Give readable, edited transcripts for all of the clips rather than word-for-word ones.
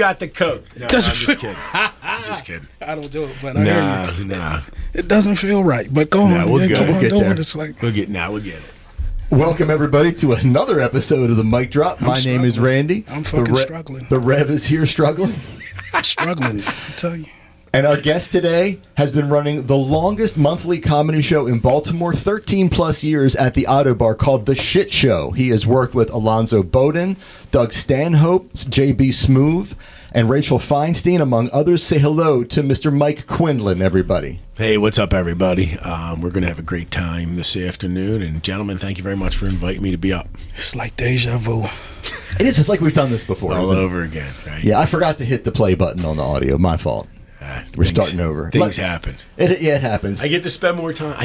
got the coke. No, I'm just kidding. Just kidding. I don't do it, but I hear you. Nah. It doesn't feel right, but go on. No, we'll get there. It's like, We'll get it. Welcome, everybody, to another episode of the Mic Drop. My name is Randy. I'm fucking struggling. The Rev is here struggling. I'm struggling, I tell you. And our guest today has been running the longest monthly comedy show in Baltimore, 13 plus years at the Auto Bar, called The Shit Show. He has worked with Alonzo Bowden, Doug Stanhope, JB Smoove, and Rachel Feinstein, among others. Say hello to Mr. Mike Quindlen, everybody. Hey, what's up, everybody? We're going to have a great time this afternoon. And, gentlemen, thank you very much for inviting me to be up. It's like deja vu. It is just like we've done this before. All over again, right? Yeah, I forgot to hit the play button on the audio. My fault. We're starting over. Things happen. It happens. I get to spend more time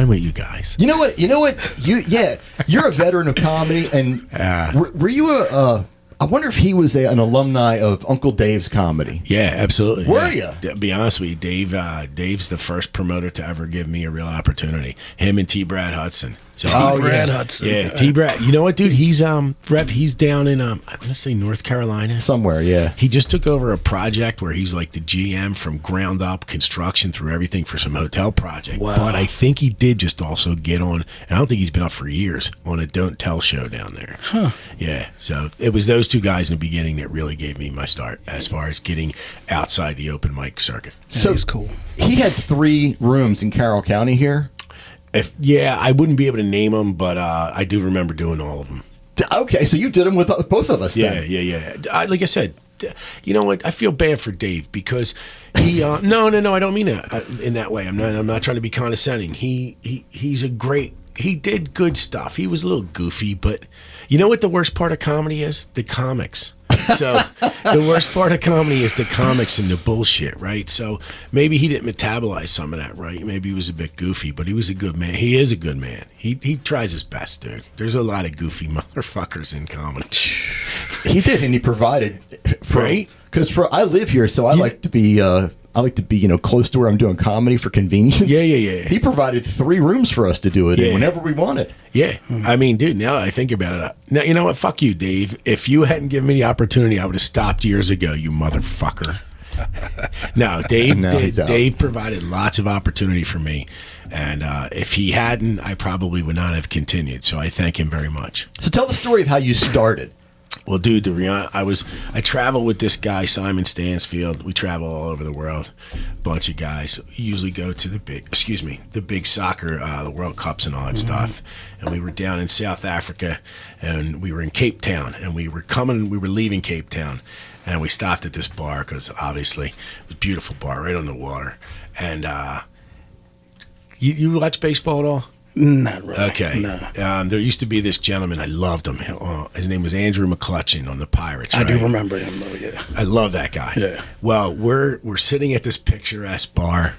with you guys. You know what? You're a veteran of comedy, and were you I wonder if he was an alumni of Uncle Dave's comedy. Yeah, absolutely. Were you? To be honest with you, Dave's the first promoter to ever give me a real opportunity. Him and T. Brad Hudson. So, Brad Hudson. Yeah, T. Brad. You know what, dude? He's Rev. He's down in I'm gonna say North Carolina somewhere. Yeah. He just took over a project where he's like the GM from ground up construction through everything for some hotel project. Wow. But I think he did just also get on, and I don't think he's been up for years, on a Don't Tell show down there. Huh. Yeah. So it was those two guys in the beginning that really gave me my start as far as getting outside the open mic circuit. So he's cool. He had 3 rooms in Carroll County here. I wouldn't be able to name them, but I do remember doing all of them. Okay, so you did them with both of us then. Yeah. Like I said, you know what? I feel bad for Dave because he. No, I don't mean that in that way. I'm not trying to be condescending. He's a great. He did good stuff. He was a little goofy, but you know what the worst part of comedy is? The comics. So the worst part of comedy is the comics and the bullshit, right? So maybe he didn't metabolize some of that, right? Maybe he was a bit goofy, but he was a good man. He is a good man. He tries his best, dude. There's a lot of goofy motherfuckers in comedy. He did, and he provided. Right? Because I live here, so I like to be. Close to where I'm doing comedy for convenience. Yeah. He provided 3 rooms for us to do it in whenever we wanted. Yeah. I mean, dude, now that I think about it, now you know what? Fuck you, Dave. If you hadn't given me the opportunity, I would have stopped years ago, you motherfucker. No, Dave provided lots of opportunity for me. And if he hadn't, I probably would not have continued. So I thank him very much. So tell the story of how you started. Well, dude, I travel with this guy, Simon Stansfield. We travel all over the world, a bunch of guys. We usually go to the big soccer, the World Cups and all that stuff. And we were down in South Africa, and we were in Cape Town, and we were leaving Cape Town, and we stopped at this bar because obviously it was a beautiful bar right on the water. And you watch baseball at all? Not really. Okay. No. There used to be this gentleman. I loved him. His name was Andrew McClutchin on the Pirates. Right? I do remember him, though. Yeah. I love that guy. Yeah. Well, we're sitting at this picturesque bar,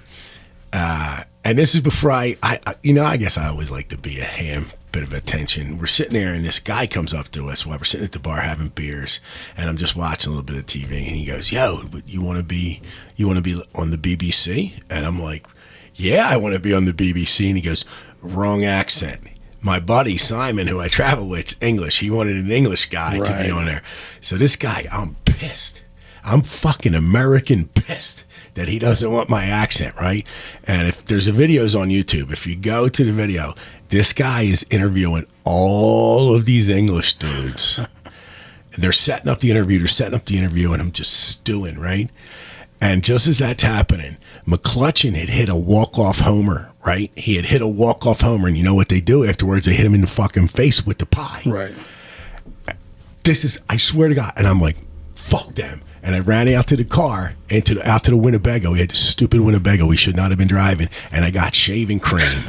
and this is before I guess I always like to be a bit of attention. We're sitting there, and this guy comes up to us while we're sitting at the bar having beers, and I'm just watching a little bit of TV, and he goes, "Yo, you want to be on the BBC?" And I'm like, "Yeah, I want to be on the BBC." And he goes, "Wrong accent. My buddy Simon, who I travel with, is English. He wanted an English guy to be on there." So this guy, I'm pissed. I'm fucking American pissed that he doesn't want my accent, right? And if there's videos on YouTube, if you go to the video, this guy is interviewing all of these English dudes. They're setting up the interview, and I'm just stewing, right? And just as that's happening, McClutchin had hit a walk-off homer, right? He had hit a walk-off homer, and you know what they do afterwards? They hit him in the fucking face with the pie. Right. I swear to God. And I'm like, fuck them. And I ran out to the car, out to the Winnebago. We had the stupid Winnebago we should not have been driving. And I got shaving cream.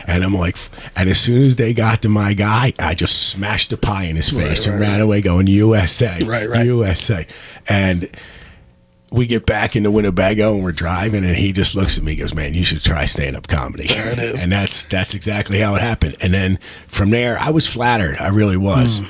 And I'm like, and as soon as they got to my guy, I just smashed the pie in his face and ran away going, USA. Right. USA. And we get back in the Winnebago and we're driving, and he just looks at me and goes, "Man, you should try stand-up comedy." There it is. And that's exactly how it happened. And then from there, I was flattered. I really was.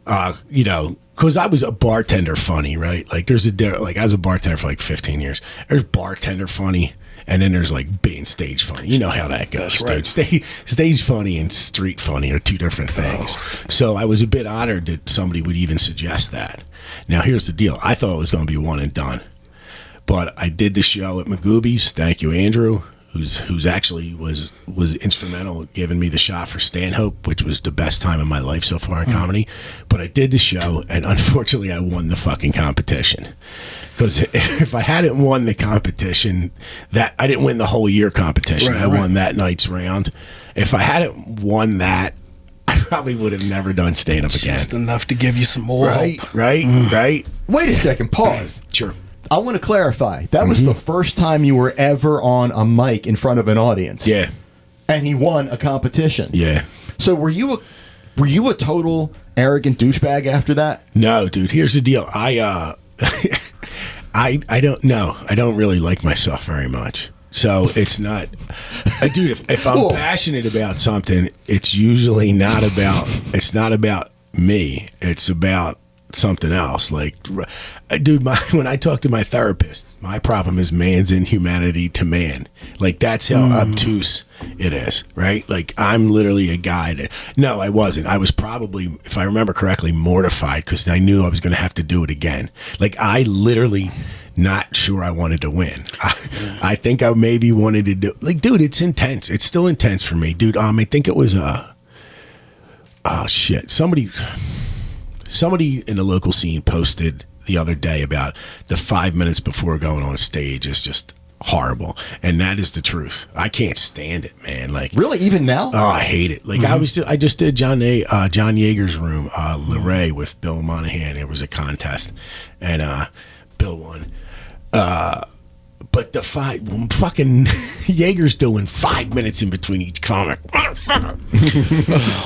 Because I was a bartender funny, right? Like I was a bartender for like 15 years. There's bartender funny, and then there's like being stage funny. You know how that goes. That's right. Dude. Stage funny and street funny are two different things. So I was a bit honored that somebody would even suggest that. Now here's the deal. I thought it was going to be one and done, but I did the show at Magoobies. Thank you, Andrew, who's actually was instrumental in giving me the shot for Stanhope, which was the best time of my life so far in comedy. But I did the show, and unfortunately, I won the fucking competition. Because if I hadn't won the competition, that I didn't win the whole year competition. I won that night's round. If I hadn't won that, I probably would have never done stand-up again. Just enough to give you some more hope. Right. Wait a second. Pause. Sure. I want to clarify. That was the first time you were ever on a mic in front of an audience. Yeah. And he won a competition. Yeah. So were you a total arrogant douchebag after that? No, dude. Here's the deal. I don't know. I don't really like myself very much. So it's not, dude. If I'm passionate about something, it's usually not about. It's not about me. It's about something else. Like, dude, when I talk to my therapist, my problem is man's inhumanity to man. Like, that's how obtuse it is, right? Like, I'm literally a guy that, no, I wasn't. I was probably, if I remember correctly, mortified because I knew I was going to have to do it again. Like, I literally not sure I wanted to win. I think I maybe wanted to do, like, dude, it's intense. It's still intense for me, dude. I think it was, shit. Somebody in the local scene posted the other day about the 5 minutes before going on stage is just horrible, and that is the truth. I can't stand it, man. Like, really, even now? Oh, I hate it. Like, I just did John Yeager's room, Luray with Bill Monahan. It was a contest, and Bill won. But the fucking Yeager's doing 5 minutes in between each comic.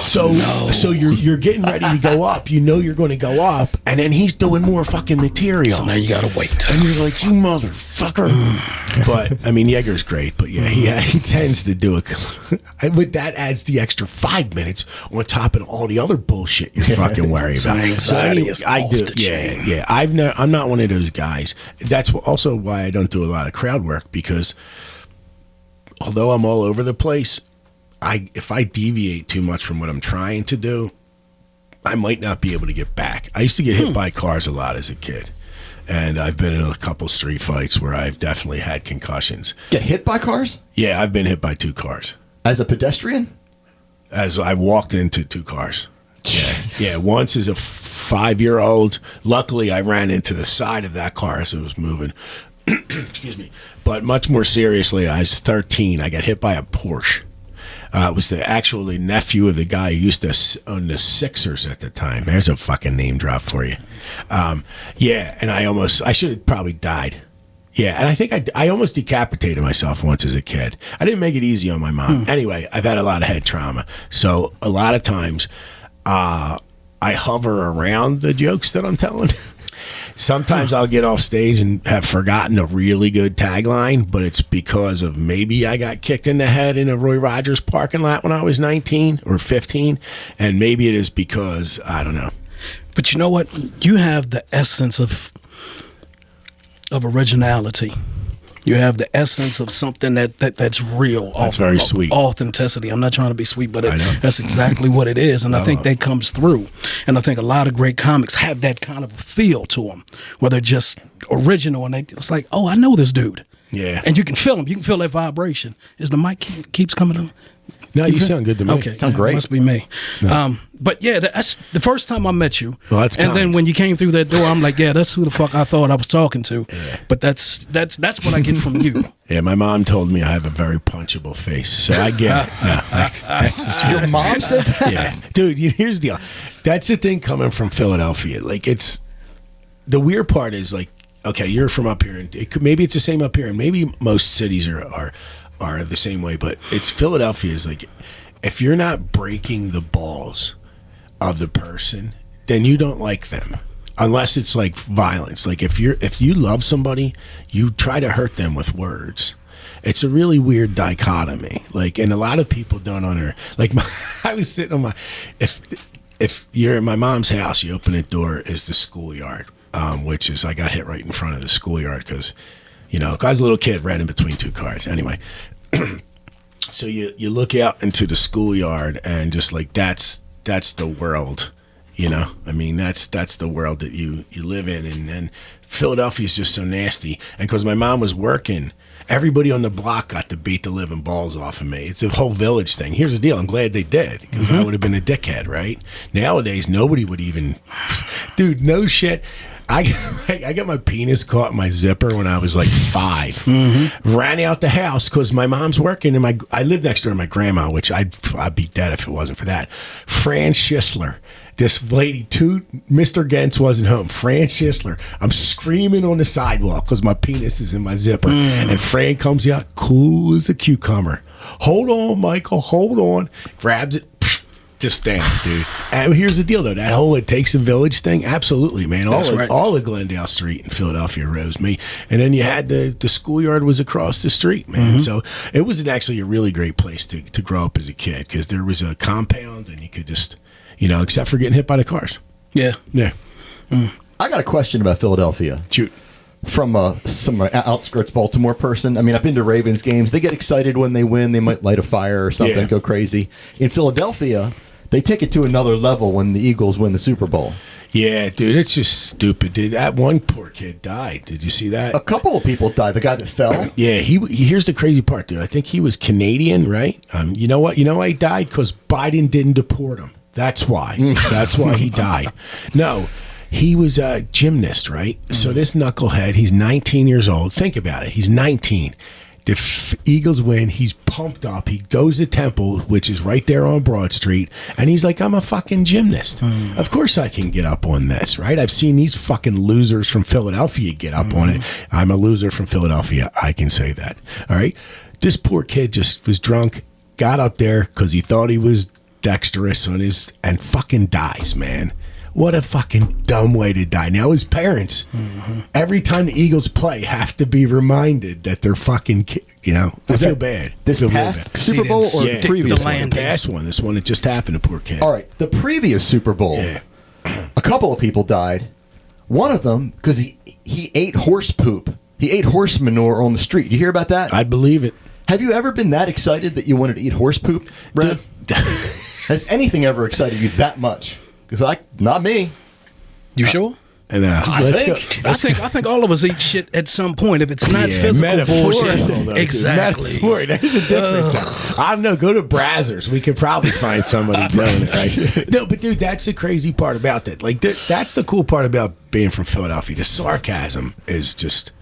So you're getting ready to go up. You know you're going to go up, and then he's doing more fucking material. So now you gotta wait. And you're like, you motherfucker. But I mean, Yeager's great, but yeah, he tends to do it. But that adds the extra 5 minutes on top of all the other bullshit you're fucking worried about. So anyway, I do. Yeah. I'm not one of those guys. That's also why I don't do a lot of crowd work, because although I'm all over the place, if I deviate too much from what I'm trying to do, I might not be able to get back. I used to get hit by cars a lot as a kid, and I've been in a couple street fights where I've definitely had concussions. Get hit by cars? Yeah, I've been hit by 2 cars. As a pedestrian? As I walked into 2 cars. Yeah. Once as a 5-year-old. Luckily, I ran into the side of that car as it was moving. Excuse me. But much more seriously, I was 13. I got hit by a Porsche. It was the nephew of the guy who used to own the Sixers at the time. There's a fucking name drop for you. Yeah, and I should have probably died. Yeah, and I think I almost decapitated myself once as a kid. I didn't make it easy on my mom. Anyway, I've had a lot of head trauma. So a lot of times I hover around the jokes that I'm telling. Sometimes I'll get off stage and have forgotten a really good tagline, but it's because of maybe I got kicked in the head in a Roy Rogers parking lot when I was 19 or 15, and maybe it is because, I don't know. But you know what? You have the essence of originality. You have the essence of something that's real. That's very sweet. Authenticity. I'm not trying to be sweet, but that's exactly what it is. And I think that comes through. And I think a lot of great comics have that kind of a feel to them, where they're just original and it's like, oh, I know this dude. Yeah. And you can feel him. You can feel that vibration. Is the mic keeps coming on? No, you sound good to me. Okay. Sound great. Must be me. No. But yeah, that's the first time I met you. Well, that's and kind. then when you came through that door, I'm like, yeah, that's who the fuck I thought I was talking to. Yeah. But that's what I get from you. Yeah, my mom told me I have a very punchable face, so I get it. No, that's the truth. Your mom said that? Yeah. Dude, here's the deal. That's the thing coming from Philadelphia. Like, it's, the weird part is, like, okay, you're from up here, and maybe it's the same up here, and maybe most cities are the same way, but it's Philadelphia is like, if you're not breaking the balls of the person, then you don't like them. Unless it's like violence. Like, if you love somebody, you try to hurt them with words. It's a really weird dichotomy. Like, and a lot of people don't like, I was sitting on if you're in my mom's house, you open the door, is the schoolyard, which is, I got hit right in front of the schoolyard because, You know, I was a little kid, ran in between two cars. Anyway, so you look out into the schoolyard and just like that's the world. You know, I mean, that's the world that you live in, and Philadelphia is just so nasty. And because my mom was working, everybody on the block got to beat the living balls off of me. It's a whole village thing. Here's the deal. I'm glad they did, because I would have been a dickhead, right? Nowadays, nobody would even... Dude, no shit. I got my penis caught in my zipper when I was like 5. Ran out the house because my mom's working, and I lived next door to my grandma, which I'd be dead if it wasn't for that. Fran Schisler. This lady, Mr. Gentz wasn't home. Fran Schisler. I'm screaming on the sidewalk because my penis is in my zipper. And Fran comes out, cool as a cucumber. Hold on, Michael, hold on. Grabs it, just down, dude. And here's the deal, though. That whole it takes a village thing, absolutely, man. All of Glendale Street in Philadelphia rose me. And then you had the schoolyard was across the street, man. So it was actually a really great place to grow up as a kid, because there was a compound and you could just... You know, except for getting hit by the cars. Yeah. I got a question about Philadelphia. Shoot. From some outskirts Baltimore person. I mean, I've been to Ravens games. They get excited when they win. They might light a fire or something, go crazy. In Philadelphia, they take it to another level when the Eagles win the Super Bowl. Yeah, dude, it's just stupid, dude. That one poor kid died. Did you see that? A couple of people died. The guy that fell. Yeah, here's the crazy part, dude. I think he was Canadian, right? You know what? You know why he died? Because Biden didn't deport him. That's why. That's why he died. No, he was a gymnast, right? So this knucklehead, he's 19 years old. Think about it. He's 19. The Eagles win. He's pumped up. He goes to Temple, which is right there on Broad Street, and he's like, I'm a fucking gymnast. Of course I can get up on this, right? I've seen these fucking losers from Philadelphia get up on it. I'm a loser from Philadelphia. I can say that. All right? This poor kid just was drunk, got up there because he thought he was dexterous on his, and fucking dies, man. What a fucking dumb way to die. Now his parents, every time the Eagles play, have to be reminded that they're fucking, you know, I feel bad. This past Super Bowl or the previous one? The past one. This one that just happened to poor kid. All right, the previous Super Bowl, a couple of people died. One of them, because he ate horse poop. He ate horse manure on the street. You hear about that? I believe it. Have you ever been that excited that you wanted to eat horse poop, Brad? Has anything ever excited you that much? Because not me. You sure? And I think all of us eat shit at some point. If it's not physical bullshit, though, exactly. There's a difference. I don't know. Go to Brazzers. We could probably find somebody doing it. Right? No, but dude, that's the crazy part about that. Like that's the cool part about being from Philadelphia. The sarcasm is just.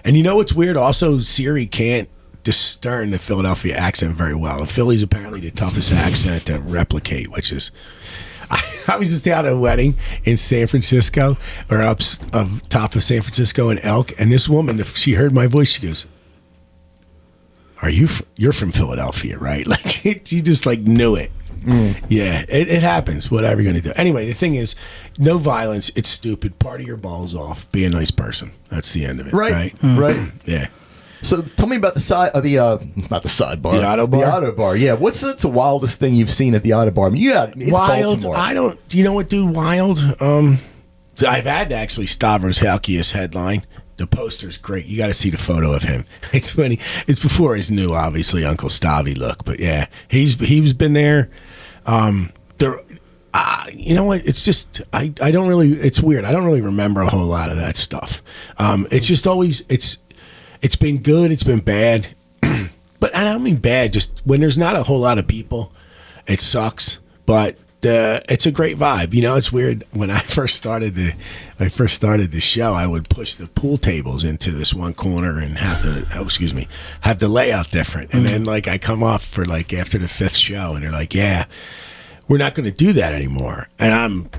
And you know what's weird? Also, Siri can't discern the Philadelphia accent very well. And Philly's apparently the toughest accent to replicate, which is... I was just out at a wedding in San Francisco, or up top of San Francisco in Elk, and this woman, if she heard my voice, she goes, you're from Philadelphia, right? Like, she just, like, knew it. Yeah, it happens. Whatever you're going to do. Anyway, the thing is, no violence. It's stupid. Party your balls off. Be a nice person. That's the end of it. Right. Yeah. So tell me about the side of not the sidebar, the auto bar. The auto bar, yeah. What's the wildest thing you've seen at the auto bar? I mean, it's wild. Baltimore. You know what, dude? Wild. I've had actually Stavros Halkias headline. The poster's great. You got to see the photo of him. It's funny. It's before his new, obviously, Uncle Stavy look, but yeah, he's been there. You know what? It's just I don't really. It's weird. I don't really remember a whole lot of that stuff. It's just always It's been good. It's been bad. But I don't mean bad. Just when there's not a whole lot of people, it sucks. But it's a great vibe. You know, it's weird. When I first started the show, I would push the pool tables into this one corner and have the layout different. And then like I come off for like after the 5th show, and they're like, "Yeah, we're not going to do that anymore." And I'm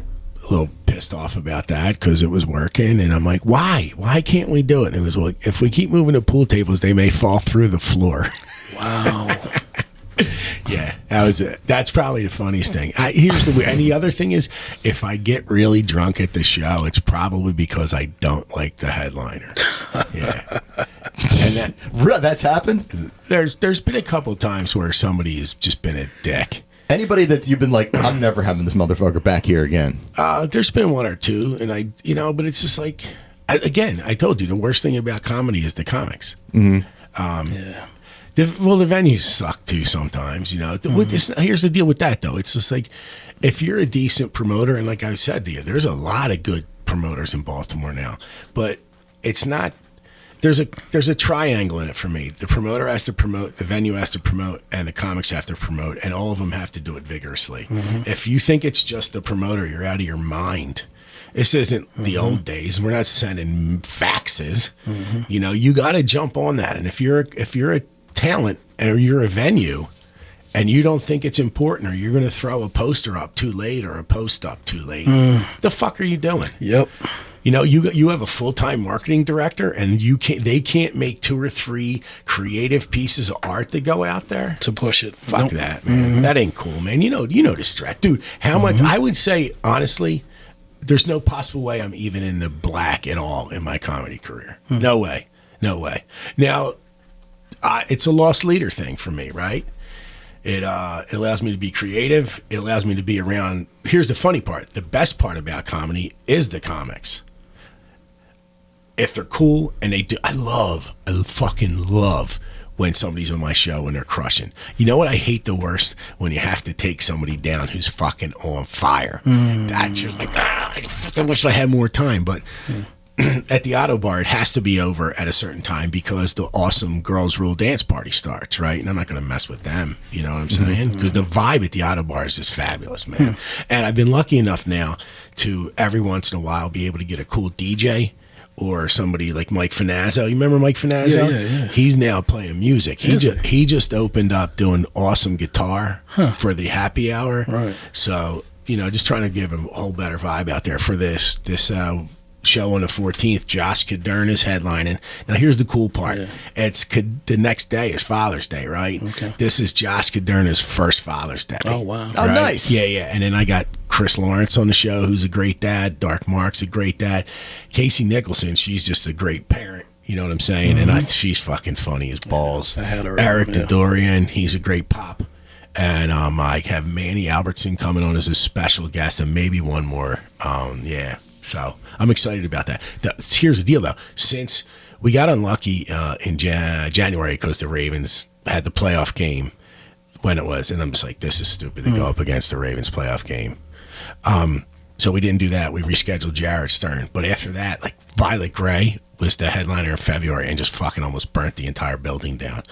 a little pissed off about that because it was working, and I'm like, why can't we do it? And it was like, if we keep moving the pool tables, they may fall through the floor. Wow. Yeah, that was it. That's probably the funniest thing. And the other thing is, if I get really drunk at the show, it's probably because I don't like the headliner. Yeah. And that's happened? There's been a couple times where somebody has just been a dick. Anybody that you've been like, I'm never having this motherfucker back here again? There's been one or two, and but it's just like, again, I told you the worst thing about comedy is the comics. Yeah. The venues suck too sometimes, you know. Here's the deal with that, though. It's just like, if you're a decent promoter, and like I said to you, there's a lot of good promoters in Baltimore now, but it's not. There's a triangle in it for me. The promoter has to promote, the venue has to promote, and the comics have to promote, and all of them have to do it vigorously. If you think it's just the promoter, you're out of your mind. This isn't the old days. We're not sending faxes. You know, you got to jump on that. And if you're a talent or you're a venue and you don't think it's important, or you're going to throw a poster up too late or a post up too late, the fuck are you doing? Yep. You know, you have a full-time marketing director, and they can't make 2 or 3 creative pieces of art that go out there To push it. Fuck that, man. That ain't cool, man. You know the stress, dude. How much? I would say honestly, there's no possible way I'm even in the black at all in my comedy career. No way. Now, it's a lost leader thing for me, right? It allows me to be creative. It allows me to be around. Here's the funny part. The best part about comedy is the comics. If they're cool and they do, I fucking love when somebody's on my show and they're crushing. You know what I hate the worst? When you have to take somebody down who's fucking on fire. That's just like, I fucking wish I had more time. But at the Auto Bar, it has to be over at a certain time because the awesome Girls Rule dance party starts, right? And I'm not going to mess with them, you know what I'm saying? Because the vibe at the Auto Bar is just fabulous, man. And I've been lucky enough now to every once in a while be able to get a cool DJ or somebody like Mike Finazzo. You remember Mike Finazzo? Yeah. He's now playing music. He just opened up doing awesome guitar for the happy hour. Right. So, you know, just trying to give him a whole better vibe out there for this show on the 14th. Josh Cadern is headlining. Now, here's the cool part. It's the next day is Father's Day, right? Okay. This is Josh Cadern's first Father's Day. Oh, wow. Right? Oh, nice. Yeah. And then I got Chris Lawrence on the show, who's a great dad. Dark Mark's a great dad. Casey Nicholson, she's just a great parent. You know what I'm saying? And she's fucking funny as balls. I had her. Eric Dodorian, he's a great pop. And I have Manny Albertson coming on as a special guest, and maybe one more. So I'm excited about that. Here's the deal, though. Since we got unlucky in January because the Ravens had the playoff game when it was, and I'm just like, this is stupid to go up against the Ravens playoff game. So we didn't do that. We rescheduled Jared Stern. But after that, like, Violet Gray was the headliner in February and just fucking almost burnt the entire building down.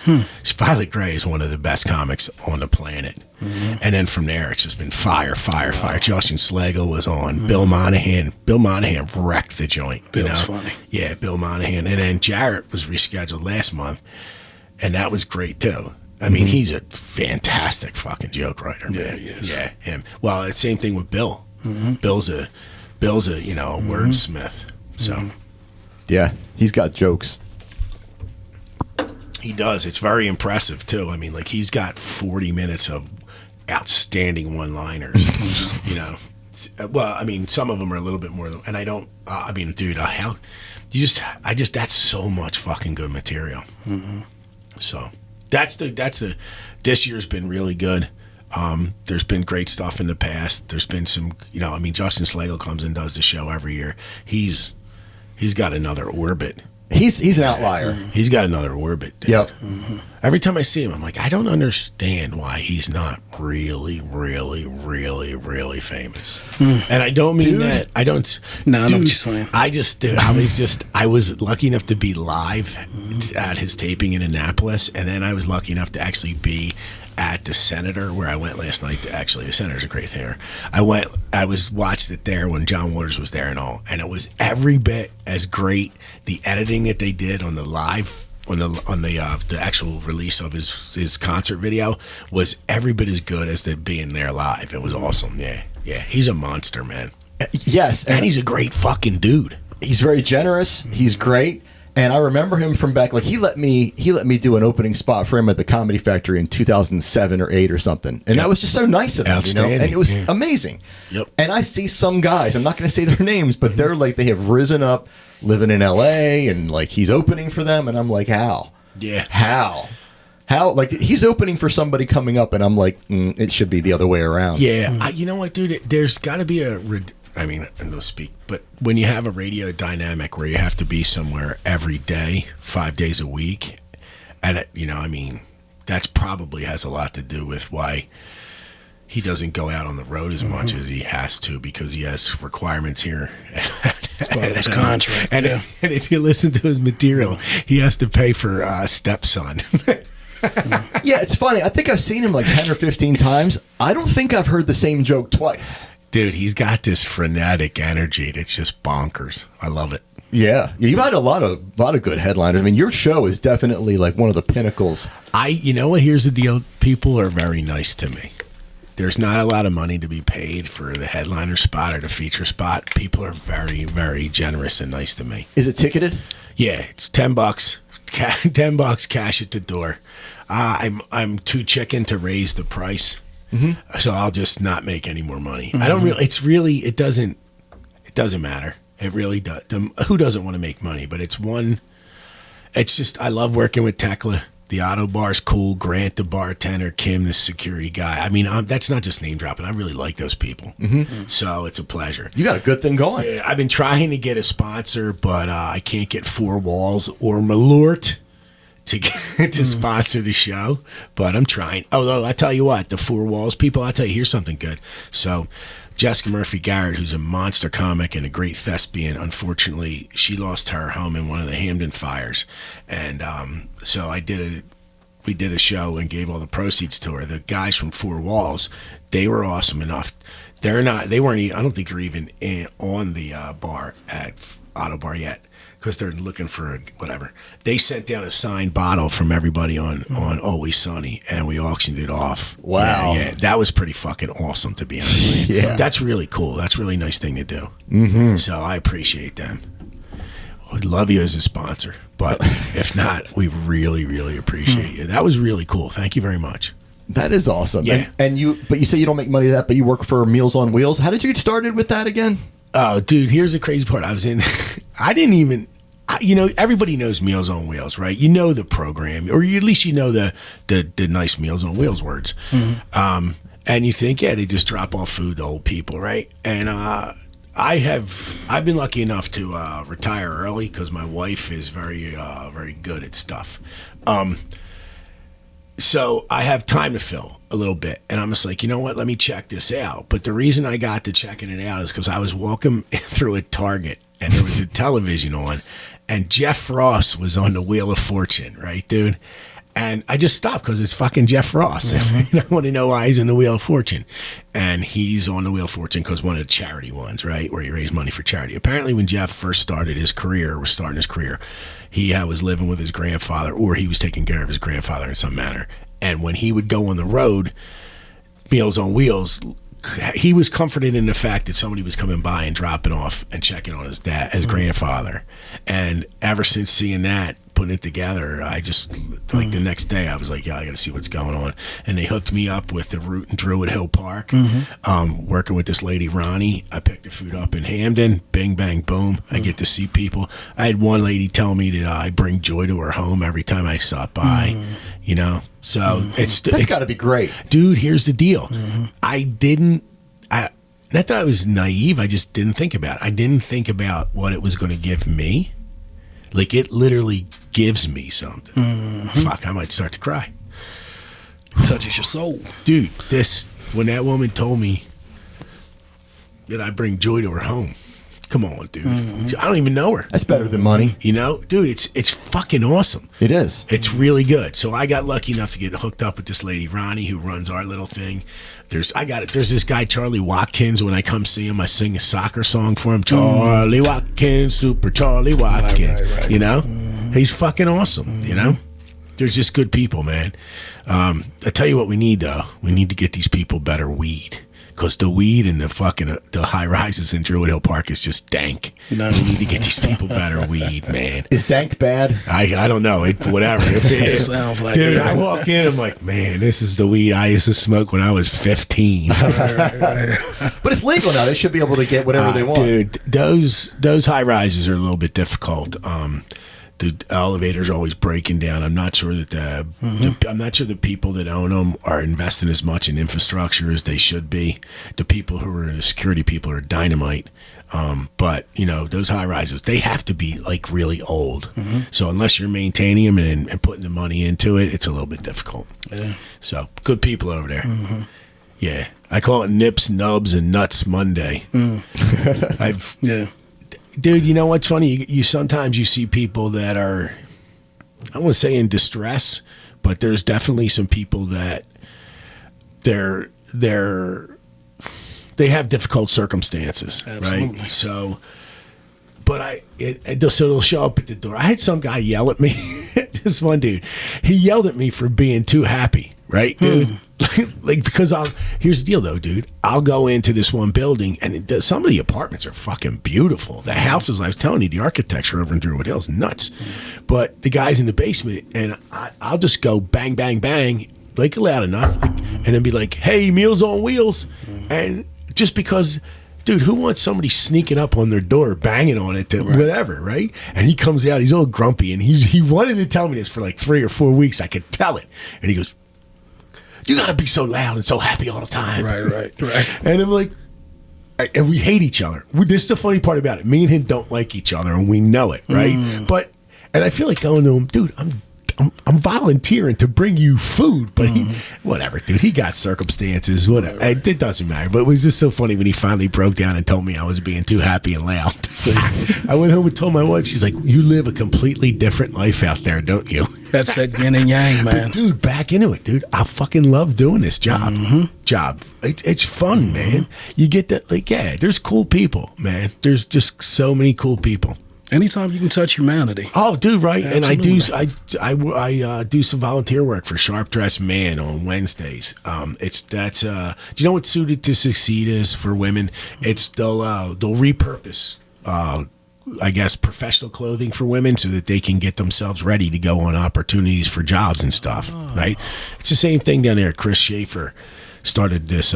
Violet Gray is one of the best comics on the planet. And then from there, it's just been fire. Justin Slagle was on. Bill Monahan wrecked the joint. Bill's funny. Yeah, Bill Monahan. And then Jarrett was rescheduled last month, and that was great too. I mean, he's a fantastic fucking joke writer, man. Yeah, he is. Yeah, him. Well, it's the same thing with Bill. Bill's a wordsmith. So Yeah, he's got jokes. he does. It's very impressive too. I mean, like, he's got 40 minutes of outstanding one-liners. You know, well, I mean, some of them are a little bit more. And I don't. I mean, dude, that's so much fucking good material. So this year's been really good. There's been great stuff in the past. There's been some, you know, I mean, Justin Slagle comes and does the show every year. He's got another orbit. He's an outlier. He's got another orbit. Dude. Yep. Every time I see him, I'm like, I don't understand why he's not really, really, really, really famous. And I don't mean that. I don't. No, I know what you're saying. I was lucky enough to be live at his taping in Annapolis, and then I was lucky enough to actually be at the Senator, where I went last night. Actually, the Senator's a great theater. I watched it there when John Waters was there and all, and it was every bit as great. The editing that they did on the live, on the actual release of his concert video was every bit as good as it being there live. It was awesome. Yeah, he's a monster, man. Yes, and he's a great fucking dude. He's very generous. He's great. And I remember him from back, like, he let me do an opening spot for him at the Comedy Factory in 2007 or 8 or something. And that was just so nice of him, you know? And it was amazing. Yep. And I see some guys, I'm not going to say their names, but they're like, they have risen up living in LA, and like, he's opening for them. And I'm like, how? Yeah. How? Like, he's opening for somebody coming up, and I'm like, it should be the other way around. Yeah. You know what, dude? There's got to be a I mean, I don't speak, but when you have a radio dynamic where you have to be somewhere every day, 5 days a week, and I mean, that's probably has a lot to do with why he doesn't go out on the road as much as he has to, because he has requirements here. It's part of his contract. And if you listen to his material, he has to pay for stepson. Yeah, it's funny. I think I've seen him like 10 or 15 times. I don't think I've heard the same joke twice. Dude, he's got this frenetic energy that's just bonkers. I love it. Yeah, you've had a lot of good headliners. I mean, your show is definitely like one of the pinnacles. You know what? Here's the deal. People are very nice to me. There's not a lot of money to be paid for the headliner spot or the feature spot. People are very, very generous and nice to me. Is it ticketed? Yeah, it's $10. $10 cash at the door. I'm too chicken to raise the price, so I'll just not make any more money. I don't really. It's really. It doesn't matter. It really does. Who doesn't want to make money? But it's just I love working with Tekla. The auto bar's cool. Grant, the bartender. Kim, the security guy. I mean, that's not just name dropping. I really like those people. So it's a pleasure. You got a good thing going. I've been trying to get a sponsor, but I can't get Four Walls or Malort to sponsor the show. But I'm trying. Although I tell you what, the Four Walls people, I tell you, here's something good. So Jessica Murphy Garrett, who's a monster comic and a great thespian, unfortunately, she lost her home in one of the Hamden fires. And so we did a show and gave all the proceeds to her. The guys from Four Walls, they were awesome enough. They weren't even, I don't think they're even on the bar at Auto Bar yet, because they're looking for whatever. They sent down a signed bottle from everybody on Always Sunny, and we auctioned it off. Wow. Yeah, that was pretty fucking awesome, to be honest with you. Yeah. That's really cool. That's a really nice thing to do. So I appreciate them. We'd love you as a sponsor, but if not, we really, really appreciate you. That was really cool. Thank you very much. That is awesome. Yeah. But you say you don't make money at that, but you work for Meals on Wheels. How did you get started with that again? Oh, dude, here's the crazy part. I didn't even, everybody knows Meals on Wheels, right? You know the program, or at least you know the nice Meals on Wheels words. And you think, yeah, they just drop off food to old people, right? And I've been lucky enough to retire early because my wife is very, very good at stuff. So I have time to fill a little bit. And I'm just like, you know what? Let me check this out. But the reason I got to checking it out is because I was walking through a Target and there was a television on, and Jeff Ross was on the Wheel of Fortune, right, dude? And I just stopped because it's fucking Jeff Ross. And I want to know why he's in the Wheel of Fortune. And he's on the Wheel of Fortune because one of the charity ones, right, where you raise money for charity. Apparently when Jeff first starting his career, he was living with his grandfather, or he was taking care of his grandfather in some manner. And when he would go on the road, Meals on Wheels, he was comforted in the fact that somebody was coming by and dropping off and checking on his grandfather. And ever since seeing that, putting it together, I just, like the next day, I was like, yeah, I got to see what's going on. And they hooked me up with the route in Druid Hill Park, working with this lady, Ronnie. I picked the food up in Hamden, bing, bang, boom. I get to see people. I had one lady tell me that I bring joy to her home every time I stop by, you know? So it's got to be great. Dude, here's the deal. Not that I was naive, I just didn't think about it. I didn't think about what it was going to give me. Like, it literally gives me something. Fuck, I might start to cry. Touches your soul. Dude, when that woman told me that I bring joy to her home, come on, dude. I don't even know her. That's better than money. You know? Dude, it's fucking awesome. It is. It's really good. So I got lucky enough to get hooked up with this lady, Ronnie, who runs our little thing. There's this guy, Charlie Watkins. When I come see him, I sing a soccer song for him. Charlie Watkins, Super Charlie Watkins. Right. You know? He's fucking awesome, you know? There's just good people, man. I tell you what we need, though. We need to get these people better weed. Because the weed in the high rises in Druid Hill Park is just dank. No. We need to get these people better weed, man. Is dank bad? I don't know. Whatever. If it is. Sounds like dude, I walk in, I'm like, man, this is the weed I used to smoke when I was 15. But it's legal now. They should be able to get whatever they want. Dude, those high rises are a little bit difficult. the elevators are always breaking down. I'm not sure that I'm not sure the people that own them are investing as much in infrastructure as they should be. The people who are the security people are dynamite. But those high rises, they have to be like really old. So unless you're maintaining them and putting the money into it, it's a little bit difficult. Yeah. So good people over there. Yeah. I call it Nips, Nubs, and Nuts Monday. Dude, you know what's funny? You sometimes you see people that are, I won't say in distress, but there's definitely some people that they have difficult circumstances, Absolutely. right? So, but so it'll show up at the door. I had some guy yell at me. This one dude, he yelled at me for being too happy, right, dude? Like, because here's the deal though, dude. I'll go into this one building and some of the apartments are fucking beautiful. The houses, I was telling you, the architecture over in Druid Hill is nuts. But the guy's in the basement and I'll just go bang, bang, bang, like loud enough, and then be like, hey, Meals on Wheels. And just because, dude, who wants somebody sneaking up on their door, banging on it to whatever, right? And he comes out, he's all grumpy, and he wanted to tell me this for like 3 or 4 weeks. I could tell it. And he goes, you got to be so loud and so happy all the time. Right. And I'm like, and we hate each other. This is the funny part about it. Me and him don't like each other, and we know it, right? And I feel like going to him, dude, I'm volunteering to bring you food, but whatever, dude. He got circumstances, whatever. Right. It doesn't matter. But it was just so funny when he finally broke down and told me I was being too happy and loud. So I went home and told my wife. She's like, "You live a completely different life out there, don't you?" That's that yin and yang, man. But dude, back into it, dude. I fucking love doing this job. It's fun, man. You get that, like, yeah. There's cool people, man. There's just so many cool people. Anytime you can touch humanity. Oh, dude, right. Absolutely. And I do some volunteer work for Sharp Dressed Man on Wednesdays. Do you know what Suited to Succeed is for women? It's they'll repurpose I guess professional clothing for women so that they can get themselves ready to go on opportunities for jobs and stuff. Right? It's the same thing down there. Chris Schaefer started this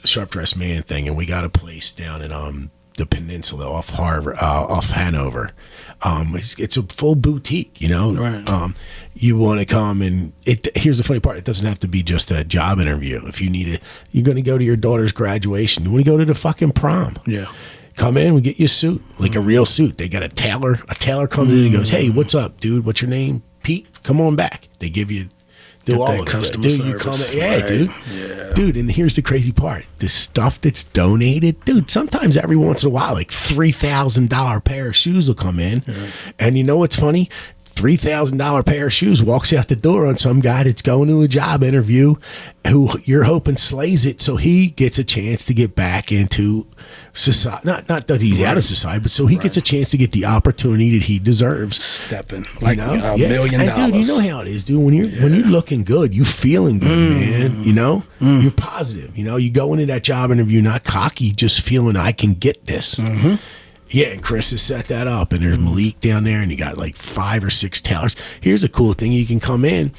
Sharp Dressed Man thing, and we got a place down in the peninsula off Hanover. It's a full boutique, Right. You want to come and here's the funny part. It doesn't have to be just a job interview. If you need you're going to go to your daughter's graduation. You want to go to the fucking prom. Yeah. Come in, we get you a suit, like a real suit. They got a tailor. A tailor comes in and goes, hey, what's up, dude? What's your name? Pete, come on back. They give you all of customer dude, service. Right. Dude. Yeah. Dude, and here's the crazy part. The stuff that's donated, dude, sometimes every once in a while, like $3,000 pair of shoes will come in. Yeah. And you know what's funny? $3,000 pair of shoes walks out the door on some guy that's going to a job interview who you're hoping slays it so he gets a chance to get back into society. Not that he's out of society, but so he gets a chance to get the opportunity that he deserves. Stepping like $1 million. And dude, you know how it is, dude. When you're looking good, you feeling good, man. You're positive. You go into that job interview not cocky, just feeling I can get this. Yeah, and Chris has set that up, and there's Malik down there, and you got like 5 or 6 tailors. Here's a cool thing. You can come in,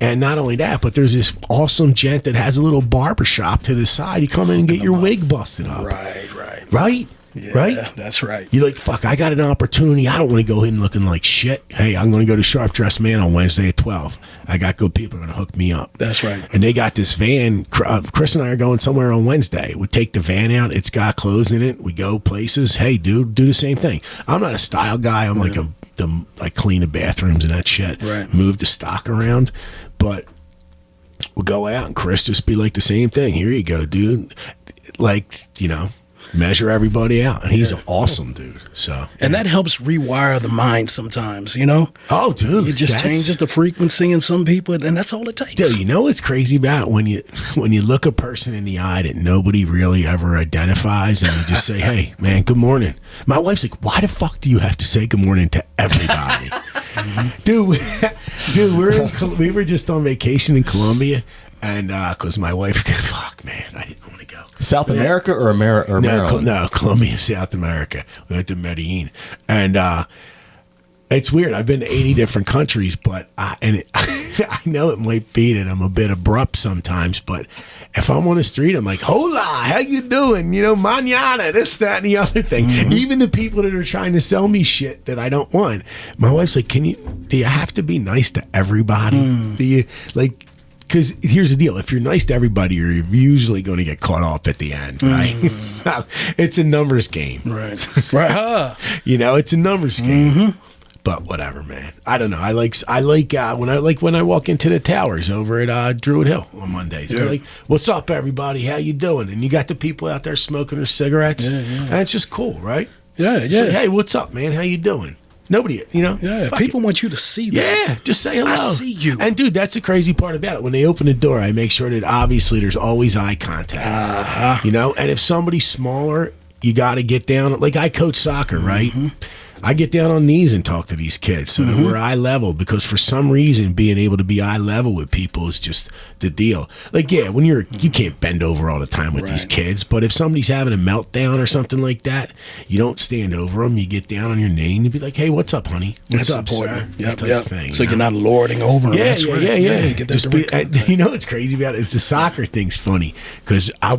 and not only that, but there's this awesome gent that has a little barber shop to the side. You come in and get your wig busted up. Right? Yeah, right? That's right. You're like, fuck, I got an opportunity. I don't want to go in looking like shit. Hey, I'm going to go to Sharp Dressed Man on Wednesday at 12. I got good people going to hook me up. That's right. And they got this van. Chris and I are going somewhere on Wednesday. We take the van out. It's got clothes in it. We go places. Hey, dude, do the same thing. I'm not a style guy. I'm like I clean the bathrooms and that shit. Right. Move the stock around. But we'll go out and Chris just be like the same thing. Here you go, dude. Like, measure everybody out, and he's an awesome dude. So, and that helps rewire the mind sometimes, Oh, dude, it just changes the frequency in some people, and that's all it takes. Dude, you know what's crazy about when you look a person in the eye that nobody really ever identifies, and you just say, "Hey, man, good morning." My wife's like, "Why the fuck do you have to say good morning to everybody?" Dude, we were just on vacation in Colombia, and because my wife, fuck, man, I didn't want to go. South America or Maryland? No, Colombia, South America. We went to Medellin. And It's weird. I've been to 80 different countries, but I know it might be that I'm a bit abrupt sometimes, but if I'm on the street, I'm like, hola, how you doing? You know, mañana, this, that, and the other thing. Even the people that are trying to sell me shit that I don't want. My wife's like, do you have to be nice to everybody? Do you, like... Because here's the deal. If you're nice to everybody, you're usually going to get caught off at the end, right? It's a numbers game. Right. Right. You know, it's a numbers game. But whatever, man. I don't know. I like when I walk into the towers over at Druid Hill on Mondays. They're like, "What's up, everybody? How you doing?" And you got the people out there smoking their cigarettes. And it's just cool, right? Yeah. So, hey, what's up, man? How you doing? Nobody, you know. Yeah, people want you to see them. Yeah, just say hello. I see you. And dude, that's the crazy part about it. When they open the door, I make sure that obviously there's always eye contact. You know, and if somebody's smaller, you got to get down. Like I coach soccer, right? I get down on knees and talk to these kids so that we're eye level, because for some reason being able to be eye level with people is just the deal. Like, yeah, when you can't bend over all the time with these kids, but if somebody's having a meltdown or something like that, you don't stand over them. You get down on your knee and you be like, "Hey, what's up, honey? What's up, sir?" That type of thing. So you're not lording over them. Yeah. Get that you know what's crazy about it is the soccer thing's funny, because I'll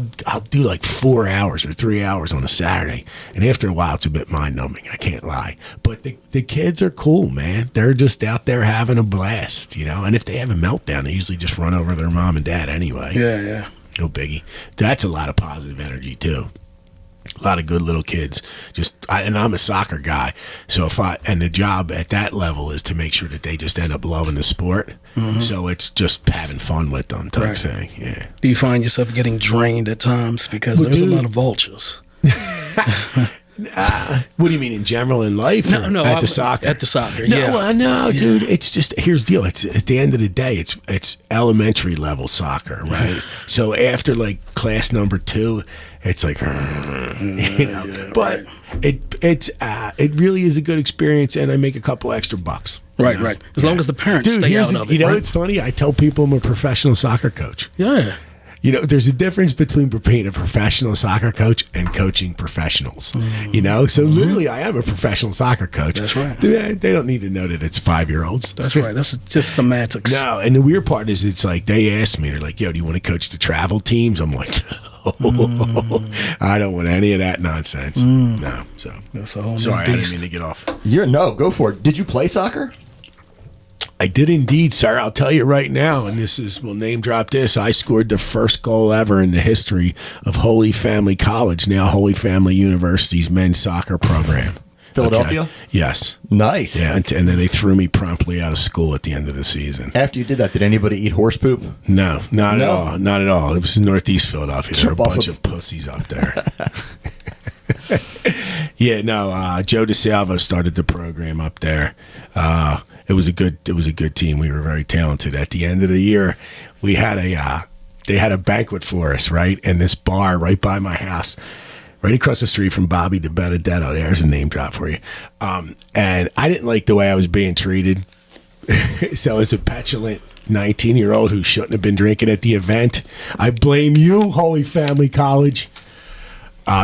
do like 4 hours or 3 hours on a Saturday, and after a while it's a bit mind numbing. I can't lie. But the kids are cool, man. They're just out there having a blast, you know. And if they have a meltdown, they usually just run over their mom and dad anyway. Yeah. No biggie. That's a lot of positive energy too. A lot of good little kids. And I'm a soccer guy, so the job at that level is to make sure that they just end up loving the sport. So it's just having fun with them type thing. Yeah. Do you find yourself getting drained at times because there's a lot of vultures? What do you mean, in general in life? No, at the soccer. At the soccer, yeah. No, dude. It's just, here's the deal. It's at the end of the day, it's elementary level soccer, right? So after like class number 2, it's like, you know. But it really is a good experience, and I make a couple extra bucks. Right. As long as the parents stay out of it. You know, it's funny. I tell people I'm a professional soccer coach. Yeah. You know, there's a difference between being a professional soccer coach and coaching professionals. You know, so literally I am a professional soccer coach. That's right. They don't need to know that it's 5-year-olds. That's right. That's just semantics. No, and the weird part is it's like they ask me, they're like, "Yo, do you want to coach the travel teams?" I'm like, no, I don't want any of that nonsense. No, so that's a whole sorry, new I beast. didn't mean to get off. Go for it. Did you play soccer? I did indeed, sir. I'll tell you right now, and we'll name drop this. I scored the first goal ever in the history of Holy Family College, now Holy Family University's men's soccer program. Philadelphia? Okay. Yes. Nice. Yeah, and then they threw me promptly out of school at the end of the season. After you did that, did anybody eat horse poop? No, not at all. Not at all. It was in Northeast Philadelphia. There were a bunch of pussies up there. Yeah, no. Joe DeSalvo started the program up there. It was a good team. We were very talented. At the end of the year, we had they had a banquet for us, right? And this bar right by my house, right across the street from Bobby DiBenedetto. There's a name drop for you. And I didn't like the way I was being treated. So as a petulant 19-year-old who shouldn't have been drinking at the event, I blame you, Holy Family College.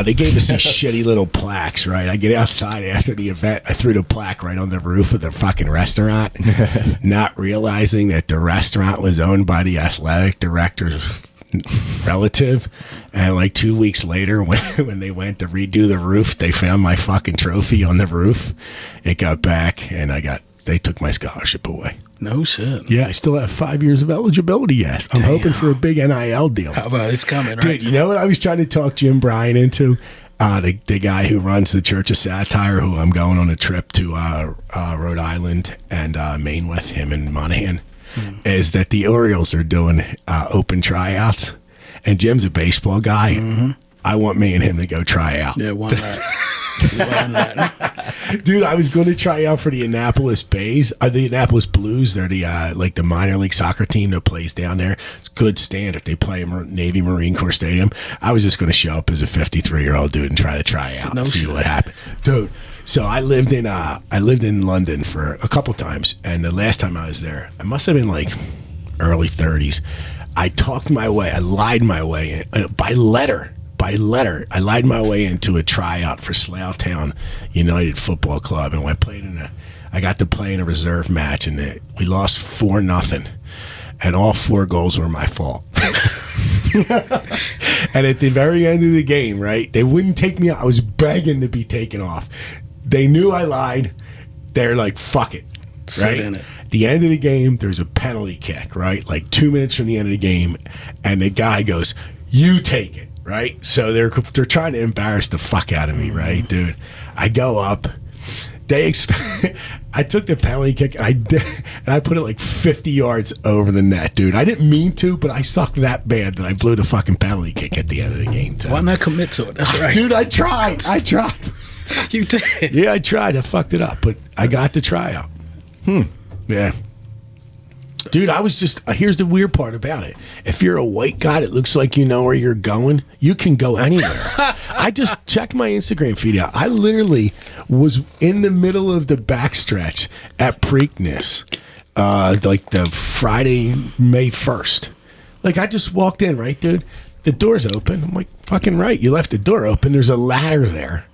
They gave us these shitty little plaques, right? I get outside after the event. I threw the plaque right on the roof of the fucking restaurant, not realizing that the restaurant was owned by the athletic director's relative. And like 2 weeks later, when they went to redo the roof, they found my fucking trophy on the roof. It got back, and they took my scholarship away. No shit. Yeah, I still have 5 years of eligibility, yes. I'm hoping for a big NIL deal. How about it's coming, right? Dude, you know what I was trying to talk Jim Bryan into? The guy who runs the Church of Satire, who I'm going on a trip to Rhode Island and Maine with, him and Monahan, is that the Orioles are doing open tryouts, and Jim's a baseball guy. I want me and him to go try out. Yeah, why not? Dude, I was going to try out for the Annapolis Bays, the Annapolis Blues. They're the minor league soccer team that plays down there. It's good standard. They play in Navy Marine Corps Stadium. I was just going to show up as a 53-year-old dude and try out and see what happened, dude. So I lived in London for a couple times, and the last time I was there, I must have been like early 30s. I lied my way in, by letter. I lied my way into a tryout for Sloughtown United Football Club, and I played I got to play in a reserve match, and we lost 4-0, and all 4 goals were my fault. And at the very end of the game, right, they wouldn't take me out. I was begging to be taken off. They knew I lied. They're like, fuck it. Right? In it. At the end of the game, there's a penalty kick, right? Like 2 minutes from the end of the game, and the guy goes, you take it, right? So they're trying to embarrass the fuck out of me, right, dude? I go up. I took the penalty kick and I put it like 50 yards over the net, dude. I didn't mean to, but I sucked that bad that I blew the fucking penalty kick at the end of the game. Too. Why not commit to it? That's right, dude. I tried. You did. Yeah, I tried. I fucked it up, but I got the tryout. Yeah. Dude, I was just, here's the weird part about it. If you're a white guy that looks like you know where you're going, you can go anywhere. I just checked my Instagram feed out. I literally was in the middle of the backstretch at Preakness, like the Friday, May 1st. Like, I just walked in, right, dude? The door's open. I'm like, fucking right. You left the door open. There's a ladder there.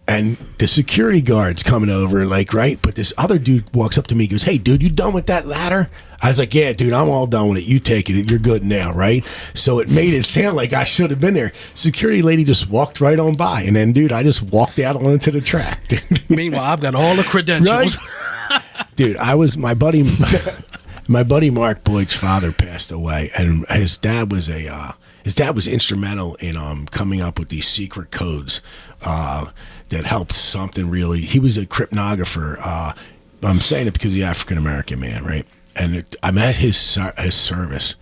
And the security guard's coming over, like, right? But this other dude walks up to me and goes, hey, dude, you done with that ladder? I was like, yeah, dude, I'm all done with it. You take it. You're good now, right? So it made it sound like I should have been there. Security lady just walked right on by. And then, dude, I just walked out onto the track, dude. Meanwhile, I've got all the credentials. Right? Dude, I was, my buddy Mark Boyd's father passed away. And his dad was instrumental in coming up with these secret codes that helped something really. He was a cryptographer. I'm saying it because he's an African-American man, right? And I'm at his service.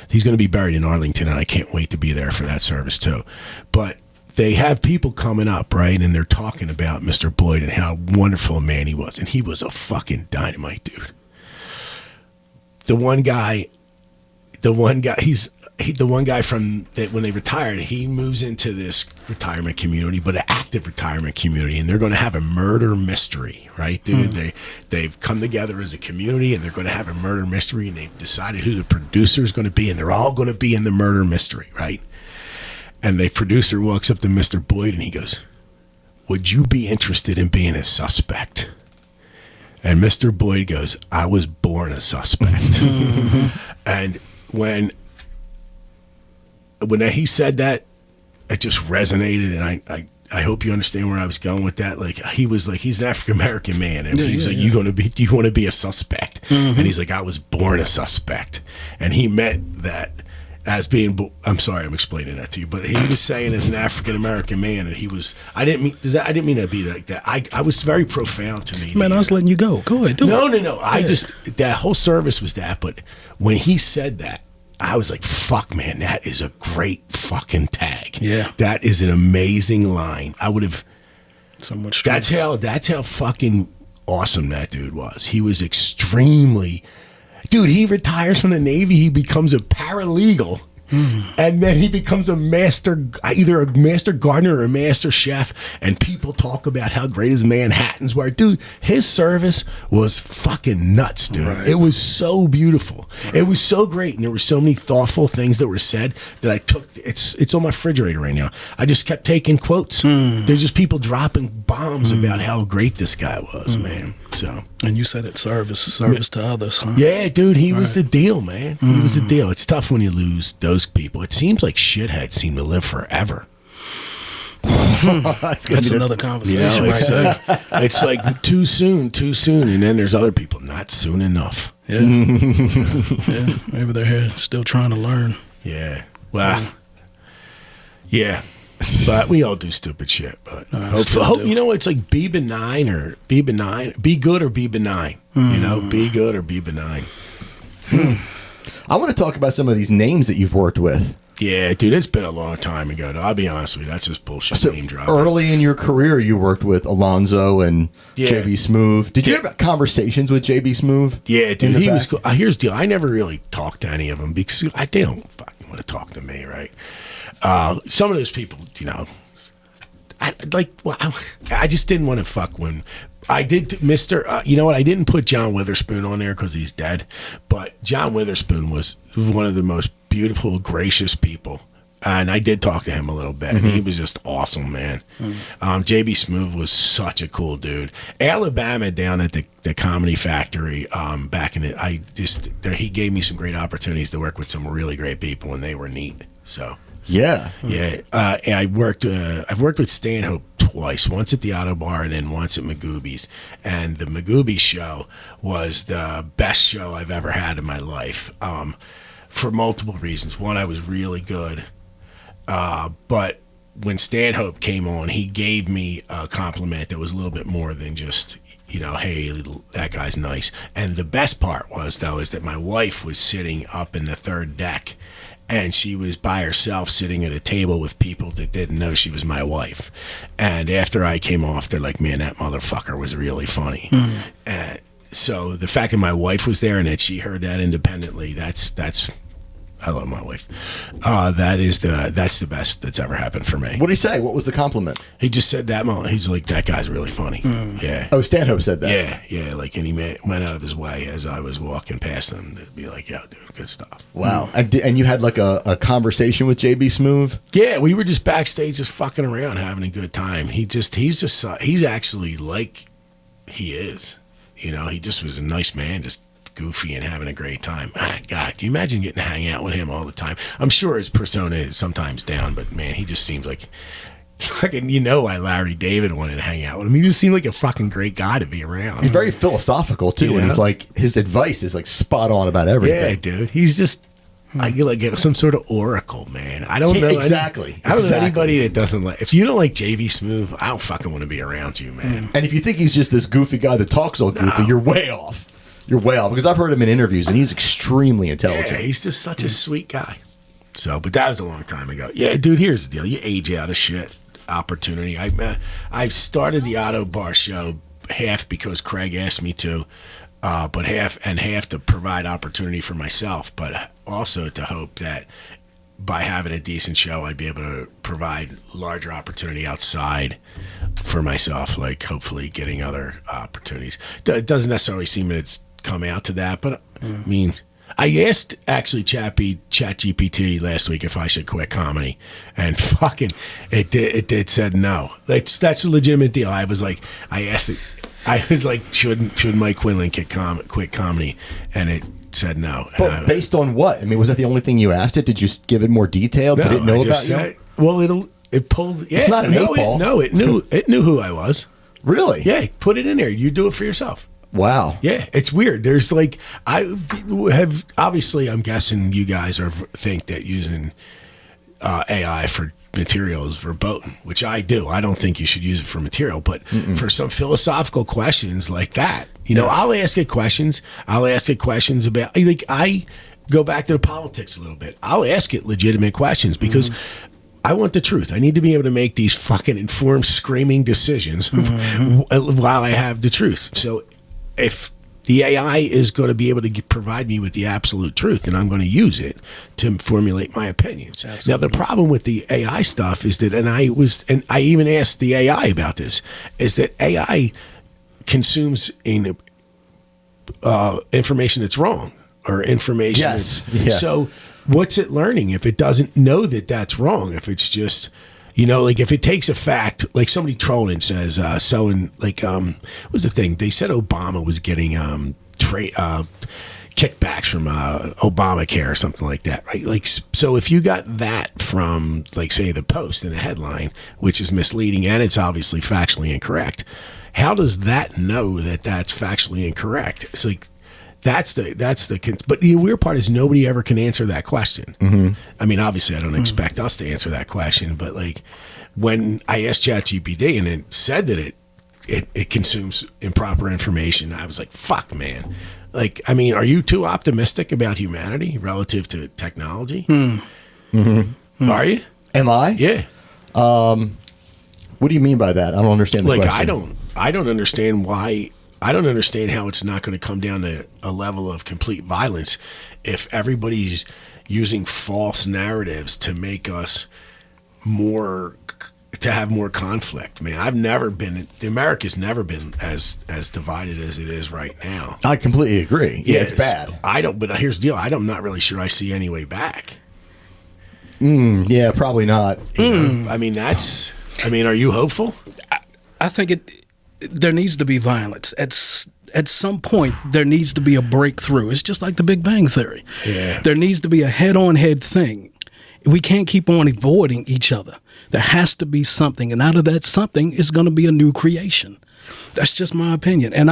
He's going to be buried in Arlington, and I can't wait to be there for that service, too. But they have people coming up, right? And they're talking about Mr. Boyd and how wonderful a man he was. And he was a fucking dynamite dude. The one guy from that when they retired, he moves into this retirement community, but an active retirement community, and they're going to have a murder mystery, right, dude? They've come together as a community, and they're going to have a murder mystery, and they've decided who the producer is going to be, and they're all going to be in the murder mystery, right? And the producer walks up to Mr. Boyd, and he goes, would you be interested in being a suspect? And Mr. Boyd goes, I was born a suspect. And when he said that, it just resonated, and I hope you understand where I was going with that. Like, he was like, he's an African-American man, and he was like, do you want to be a suspect? And he's like, I was born a suspect. And he meant that as being, I'm sorry, I'm explaining that to you, but he was saying as an African-American man, and he was, I didn't mean to be like that. I was very profound to me. Man, I was letting you go. Go ahead. No. I just, that whole service was that, but when he said that, I was like, fuck, man, that is a great fucking tag. Yeah. That is an amazing line. I would have, so much. That's how fucking awesome that dude was. He was extremely, dude, he retires from the Navy, he becomes a paralegal. And then he becomes either a master gardener or a master chef, and people talk about how great his Manhattans were. Dude, his service was fucking nuts, dude. Right. It was so beautiful. Right. It was so great, and there were so many thoughtful things that were said that I took. It's on my refrigerator right now. I just kept taking quotes. There's just people dropping bombs about how great this guy was, man. So, and you said it service to others, huh? Yeah, dude, he was the deal, man. He was the deal. It's tough when you lose those people. It seems like shitheads seem to live forever. That's another conversation, right there. It's like too soon, and then there's other people not soon enough. Yeah, yeah. Maybe they're here still trying to learn. Yeah. Well. Yeah. But we all do stupid shit. But hope you know, it's like be benign or be benign. Be good or be benign. You know, be good or be benign. I want to talk about some of these names that you've worked with. Yeah, dude, it's been a long time ago. I'll be honest with you. That's just bullshit name dropping. Early in your career, you worked with Alonzo and JB Smoove. Did you have conversations with JB Smoove? Yeah, dude, he was cool. Here's the deal. I never really talked to any of them because they don't fucking want to talk to me, right? Some of those people, you know, I just didn't want to fuck when I did you know what? I didn't put John Witherspoon on there because he's dead, but John Witherspoon was one of the most beautiful, gracious people And I did talk to him a little bit, and he was just awesome, man. JB Smoove was such a cool dude. Alabama down at the Comedy Factory back in it, he gave me some great opportunities to work with some really great people, and they were neat. So yeah. I've worked with Stanhope twice, once at the Auto Bar and then once at Magooby's. And the Magooby's show was the best show I've ever had in my life, for multiple reasons. One, I was really good. But when Stanhope came on, he gave me a compliment that was a little bit more than just, hey, that guy's nice. And the best part was that my wife was sitting up in the third deck, and she was by herself sitting at a table with people that didn't know she was my wife. And after I came off, they're like, man, that motherfucker was really funny. So the fact that my wife was there and that she heard that independently, that's I love my wife. That's the best that's ever happened for me. What did he say? What was the compliment? He just said that. He's like, that guy's really funny. Yeah. Oh, Stanhope said that. Yeah. Like, and he went out of his way as I was walking past him to be like, yo, dude, good stuff. Wow. And you had like a conversation with JB Smoove? Yeah, we were just backstage, just fucking around, having a good time. He's actually like he is. He just was a nice man, just goofy and having a great time. God, can you imagine getting to hang out with him all the time? I'm sure his persona is sometimes down, but man, he just seems like fucking, why Larry David wanted to hang out with him. He just seemed like a fucking great guy to be around. He's very philosophical too, and he's like, his advice is like spot on about everything. Yeah, dude. He's just like some sort of oracle, man. I don't know. Exactly. I don't know anybody that doesn't like. If you don't like JV Smoove, I don't fucking want to be around you, man. And if you think he's just this goofy guy that talks all goofy, you're way off. You're way off, because I've heard him in interviews, and he's extremely intelligent. Yeah, he's just such a sweet guy. So, but that was a long time ago. Yeah, dude, here's the deal. You age out of shit. Opportunity. I started the Auto Bar show half because Craig asked me to, but half to provide opportunity for myself, but also to hope that by having a decent show, I'd be able to provide larger opportunity outside for myself, like hopefully getting other opportunities. It doesn't necessarily seem that it's come out to that, but I mean, I asked actually ChatGPT last week if I should quit comedy, and fucking it said no. That's a legitimate deal. I asked it. I was like, should Mike Quindlen quit comedy, and it said no. But based on what? I mean, was that the only thing you asked it? Did you give it more detail? No, Did it know about you? Well, it pulled. Yeah, it's not an 8-ball. No, it knew who I was. Really? Yeah, put it in there. You do it for yourself. Wow. Yeah, it's weird. There's like, I have, obviously, I'm guessing you guys think that using AI for material is verboten, which I do. I don't think you should use it for material, but for some philosophical questions like that, I'll ask it questions. I'll ask it questions about, like, I go back to the politics a little bit. I'll ask it legitimate questions because I want the truth. I need to be able to make these fucking informed, screaming decisions while I have the truth. So if the AI is going to be able to provide me with the absolute truth, and I'm going to use it to formulate my opinions. Absolutely. Now, the problem with the AI stuff is that, and I even asked the AI about this, is that AI consumes information that's wrong or information that's... So what's it learning if it doesn't know that that's wrong? If it's just... like if it takes a fact, like somebody trolling says, what was the thing? They said Obama was getting kickbacks from Obamacare or something like that, right? Like, so if you got that from, like, say, the Post in a headline, which is misleading and it's obviously factually incorrect, how does that know that that's factually incorrect? It's like, but the weird part is nobody ever can answer that question. I mean, obviously I don't expect us to answer that question, but like when I asked ChatGPT and it said that it consumes improper information, I was like, fuck, man. Like, I mean, are you too optimistic about humanity relative to technology? Are you? Am I? Yeah. What do you mean by that? I don't understand the question. I don't understand why. I don't understand how it's not going to come down to a level of complete violence if everybody's using false narratives to make us to have more conflict. Man, America's never been as divided as it is right now. I completely agree. Yeah, it's bad. But here's the deal. I'm not really sure I see any way back. Yeah, probably not. I mean, are you hopeful? I think there needs to be violence. At some point, there needs to be a breakthrough. It's just like the Big Bang Theory. Yeah. There needs to be a head-on-head thing. We can't keep on avoiding each other. There has to be something, and out of that something is going to be a new creation. That's just my opinion. And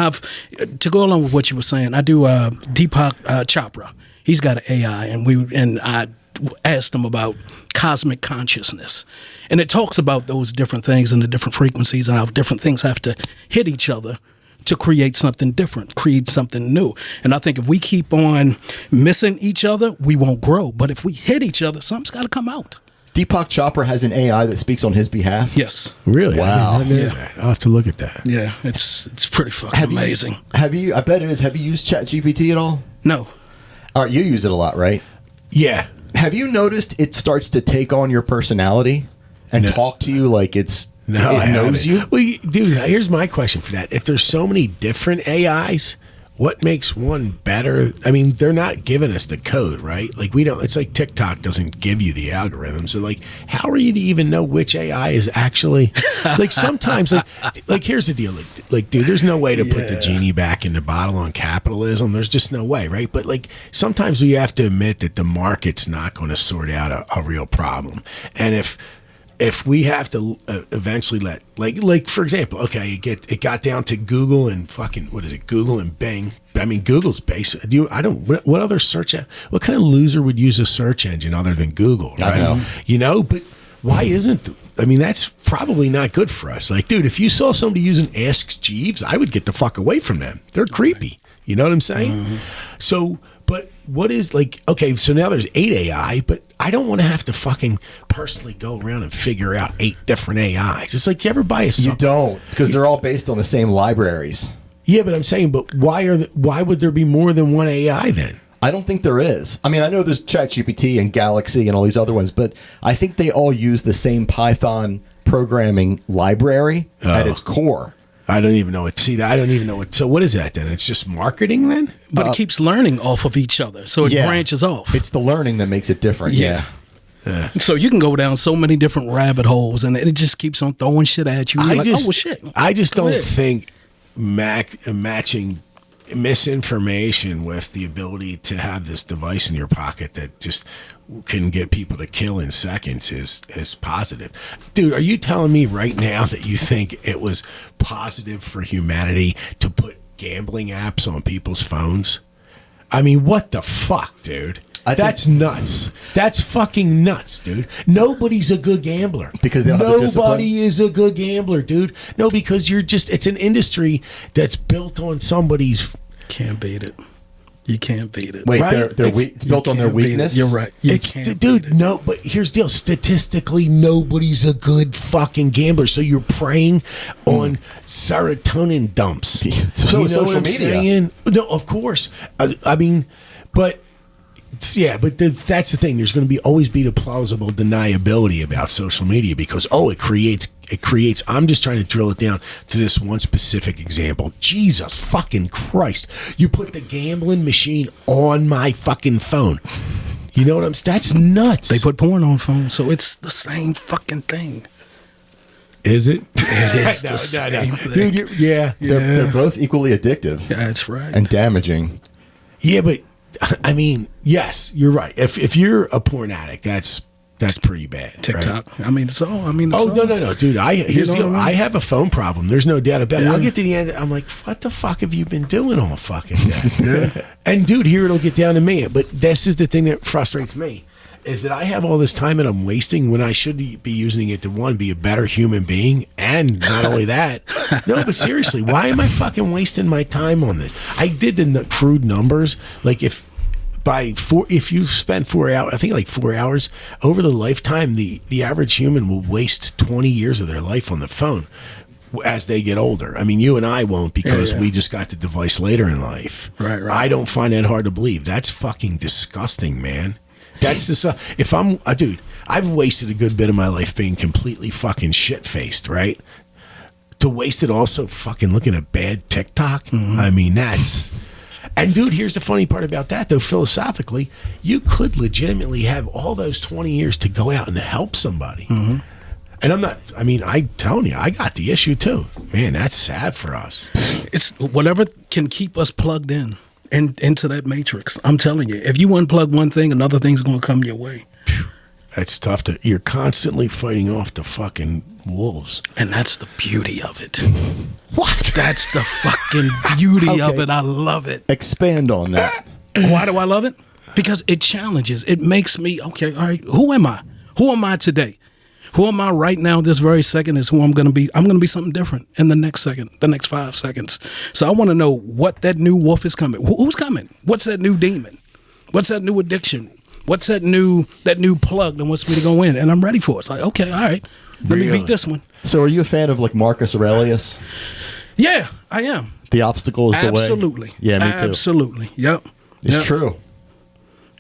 to go along with what you were saying, I do Deepak Chopra. He's got an AI, and I asked him about cosmic consciousness. And it talks about those different things and the different frequencies and how different things have to hit each other to create something different, create something new. And I think if we keep on missing each other, we won't grow. But if we hit each other, something's got to come out. Deepak Chopra has an AI that speaks on his behalf? Yes. Really? Wow. Yeah. I'll have to look at that. Yeah, it's pretty fucking amazing. I bet it is. Have you used ChatGPT at all? No. All right, you use it a lot, right? Yeah. Have you noticed it starts to take on your personality and talk to you like it knows you? Well, dude, here's my question for that. If there's so many different AIs, what makes one better? I mean, they're not giving us the code, right? Like, we don't, it's like TikTok doesn't give you the algorithm. So, like, how are you to even know which AI is actually, like, sometimes, like here's the deal. Like, dude, there's no way to put the genie back in the bottle on capitalism. There's just no way, right? But, like, sometimes we have to admit that the market's not going to sort out a real problem. And if we have to eventually let, like for example, okay, it got down to Google and fucking, what is it, Google and Bing. I mean, Google's base. What other search? What kind of loser would use a search engine other than Google? Right? I know. But why isn't? I mean, that's probably not good for us. Like, dude, if you saw somebody using Ask Jeeves, I would get the fuck away from them. They're creepy. You know what I'm saying? Mm-hmm. So, but what is, like, okay, so now there's 8 AI, but I don't want to have to fucking personally go around and figure out 8 different AIs. It's like, you ever buy a You don't, because they're all based on the same libraries. Yeah, but I'm saying, but why would there be more than one AI then? I don't think there is. I mean, I know there's ChatGPT and Galaxy and all these other ones, but I think they all use the same Python programming library at its core. I don't even know what. See, I don't even know what. So what is that then? It's just marketing then? But it keeps learning off of each other, so it branches off. It's the learning that makes it different. Yeah. So you can go down so many different rabbit holes, and it just keeps on throwing shit at you. You're shit. I just don't think matching misinformation with the ability to have this device in your pocket that just can get people to kill in seconds is positive. Dude, are you telling me right now that you think it was positive for humanity to put gambling apps on people's phones? I mean, what the fuck, dude? That's nuts. That's fucking nuts, dude. Nobody's a good gambler. Because they don't have the discipline? Nobody is a good gambler, dude. No, because it's an industry that's built on somebody's... Can't beat it. You can't beat it. Wait, right? it's built on their weakness? You're right. No, but here's the deal. Statistically, nobody's a good fucking gambler. So you're preying on serotonin dumps. So you know social what I'm media. saying? No, of course. I mean, but... Yeah, but that's the thing. There's going to always be the plausible deniability about social media because, it creates, I'm just trying to drill it down to this one specific example. Jesus fucking Christ. You put the gambling machine on my fucking phone. You know what I'm saying? That's nuts. They put porn on phones, so it's the same fucking thing. Is it? It is the same thing. Dude, They're both equally addictive. Yeah, that's right. And damaging. Yeah, but I mean, yes, you're right. If you're a porn addict, that's pretty bad. TikTok. Right? I mean, it's all. No, dude. Here's the deal. I have a phone problem. There's no doubt about it. I'll get to the end. I'm like, what the fuck have you been doing all fucking day? And dude, here it'll get down to me. But this is the thing that frustrates me. Is that I have all this time that I'm wasting when I should be using it to, be a better human being. And not only that, no, but seriously, why am I fucking wasting my time on this? I did the crude numbers. Like if you spend 4 hours, I think like 4 hours over the lifetime, the average human will waste 20 years of their life on the phone as they get older. I mean, you and I won't because we just got the device later in life. Right. I don't find that hard to believe. That's fucking disgusting, man. That's just if I'm dude, I've wasted a good bit of my life being completely fucking shit-faced, right? To waste it also fucking looking at bad TikTok. Mm-hmm. I mean, And dude, here's the funny part about that, though. Philosophically, you could legitimately have all those 20 years to go out and help somebody. And I'm telling you, I got the issue too. Man, that's sad for us. It's whatever can keep us plugged in and into that matrix. I'm telling you, if you unplug one thing, another thing's going to come your way. It's tough you're constantly fighting off the fucking wolves. And that's the beauty of it. What? That's the fucking beauty of it. I love it. Expand on that. Why do I love it? Because it challenges. It makes me, okay, all right, who am I? Who am I today? Who am I right now, this very second, is who I'm going to be. I'm going to be something different in the next second, the next 5 seconds. So I want to know what that new wolf is coming. Who's coming? What's that new demon? What's that new addiction? What's that new plug that wants me to go in? And I'm ready for it. It's like, okay, all right, let me beat this one. So are you a fan of like Marcus Aurelius? Yeah, I am. The obstacle is the way? Absolutely. Yeah, me too. Absolutely. Yep. It's true.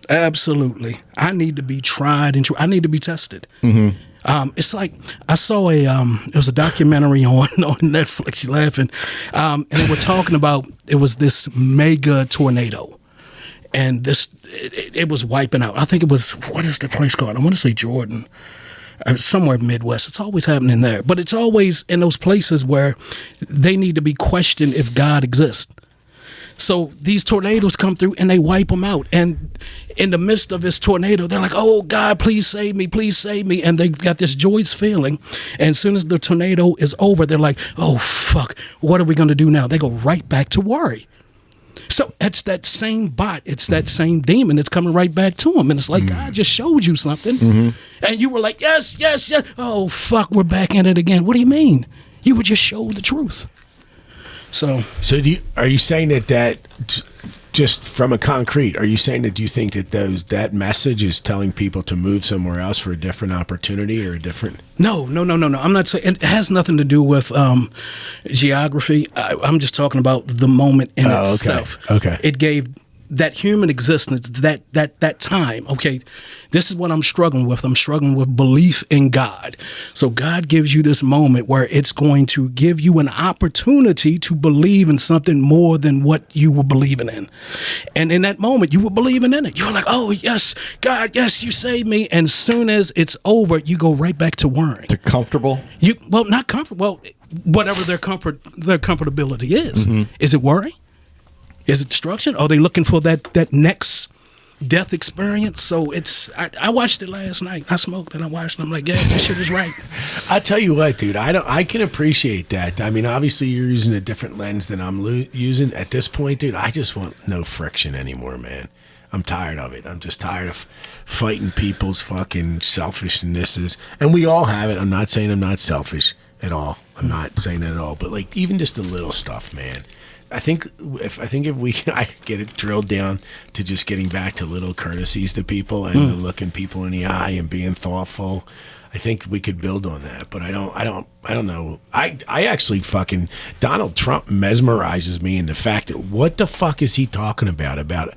Absolutely. I need to be tried and true. I need to be tested. It's like I saw it was a documentary on Netflix. You're laughing, and they were talking about it was this mega tornado, and it was wiping out. I think it was, what is the place called? I want to say Jordan, somewhere Midwest. It's always happening there, but it's always in those places where they need to be questioned if God exists. So these tornadoes come through and they wipe them out. And in the midst of this tornado, they're like, oh, God, please save me, please save me. And they've got this joyous feeling. And as soon as the tornado is over, they're like, oh, fuck, what are we going to do now? They go right back to worry. So it's that same bot. It's that same demon that's coming right back to them. And it's like, God just showed you something. And you were like, yes, yes, yes. Oh, fuck, we're back in it again. What do you mean? You were just showed the truth. So are you saying that just from a concrete, are you saying that you think that that message is telling people to move somewhere else for a different opportunity or a different? No. I'm not saying it has nothing to do with geography. I'm just talking about the moment in itself. Okay. It gave that human existence, that time. Okay, this is what I'm struggling with. I'm struggling with belief in God. So God gives you this moment where it's going to give you an opportunity to believe in something more than what you were believing in. And in that moment, you were believing in it. You were like, oh, yes, God, yes, you saved me. And as soon as it's over, you go right back to worrying. To comfortable? Not comfortable. Well, whatever their comfortability is. Is it worry? Is it destruction? Are they looking for that next death experience? So I watched it last night. I smoked and I watched it. I'm like, yeah, this shit is right. I tell you what, dude, I can appreciate that. I mean, obviously you're using a different lens than I'm using at this point, dude. I just want no friction anymore, man. I'm tired of it. I'm just tired of fighting people's fucking selfishnesses. And we all have it. I'm not saying I'm not selfish at all. I'm not saying that at all. But like even just the little stuff, man. I think if I get it drilled down to just getting back to little courtesies to people and looking people in the eye and being thoughtful, I think we could build on that. But I don't know. I actually fucking Donald Trump mesmerizes me in the fact that what the fuck is he talking about?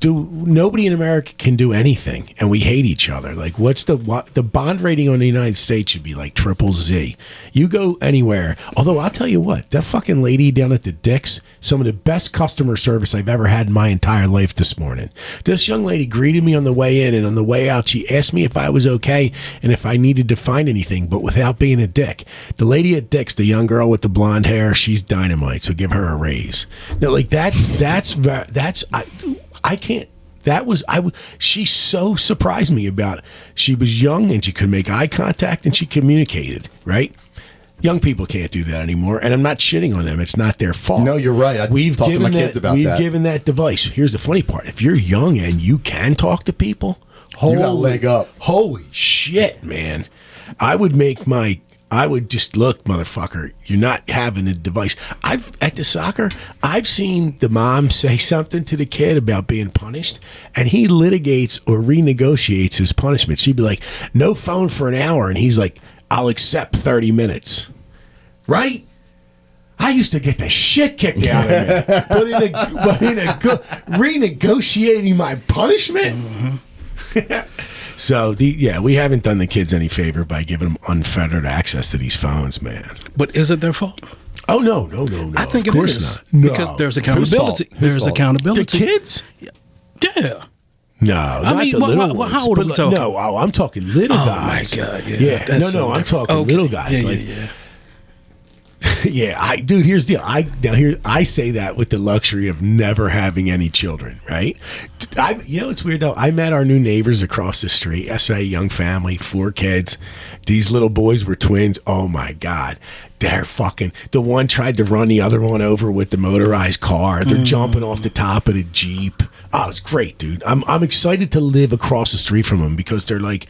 Nobody in America can do anything, and we hate each other. Like, what's the bond rating on the United States should be like ZZZ. You go anywhere. Although I'll tell you what, that fucking lady down at the Dick's, some of the best customer service I've ever had in my entire life this morning. This young lady greeted me on the way in, and on the way out, she asked me if I was okay and if I needed to find anything, but without being a dick. The lady at Dick's, the young girl with the blonde hair, she's dynamite. So give her a raise. No, like I can't. She so surprised me about it. She was young and she could make eye contact and she communicated, right? Young people can't do that anymore, and I'm not shitting on them. It's not their fault. No, you're right. We've talked to my kids about that. We've given that device. Here's the funny part. If you're young and you can talk to people, you got a leg up. Holy shit, man. I would just look, motherfucker, you're not having a device. At the soccer, I've seen the mom say something to the kid about being punished, and he litigates or renegotiates his punishment. She'd be like, no phone for an hour, and he's like, I'll accept 30 minutes. Right? I used to get the shit kicked out of me. but renegotiating my punishment? So, we haven't done the kids any favor by giving them unfettered access to these phones, man. But is it their fault? Oh no! I think of it course is not. No. because there's accountability. Whose There's fault? accountability. The kids? Yeah. No, I not mean, the little ones. how old are we but talking? No, I'm talking little guys. Oh my God! Yeah. Yeah. That's No, so I'm different. talking little guys. Yeah. Yeah, dude, here's the deal. I say that with the luxury of never having any children, right? It's weird though. I met our new neighbors across the street yesterday, young family, 4 kids. These little boys were twins. Oh my God. They're fucking, the one tried to run the other one over with the motorized car. They're jumping off the top of the Jeep. Oh, it's great, dude. I'm excited to live across the street from them because they're like,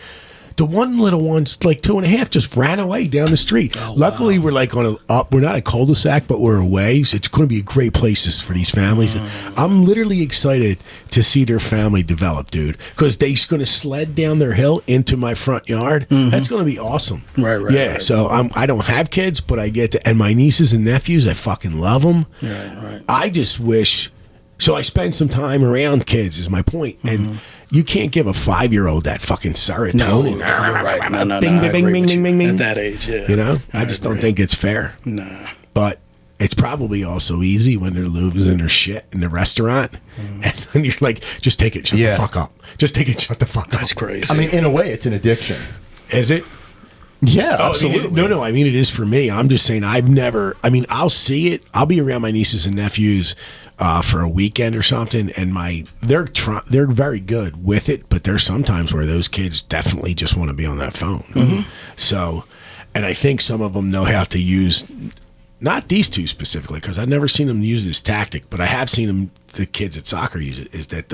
the one little one's like 2.5, just ran away down the street. Oh, luckily, we're like we're not a cul-de-sac, but we're away. So it's going to be a great place for these families. I'm literally excited to see their family develop, dude, because they're going to sled down their hill into my front yard. That's going to be awesome. Right. Yeah. Right. So I don't have kids, but I get to, and my nieces and nephews, I fucking love them. Right. I just wish. So I spend some time around kids, is my point. And you can't give a 5-year-old that fucking serotonin. No, you're right. No, Bing, I bing, agree bing, with bing, you. bing, bing. At that age, yeah. You know? I just don't think it's fair. Nah. But it's probably also easy when they're losing their shit in the restaurant. And then you're like, just take it, shut the fuck up. Just take it, shut the fuck up. That's crazy. I mean, in a way, it's an addiction. Is it? Yeah, Oh, absolutely. No, I mean, it is for me. I'm just saying I'll see it. I'll be around my nieces and nephews for a weekend or something, and they're very good with it, but there's sometimes where those kids definitely just want to be on that phone. So, and I think some of them know how to use, not these two specifically, because I've never seen them use this tactic, but I have seen the kids at soccer use it, is that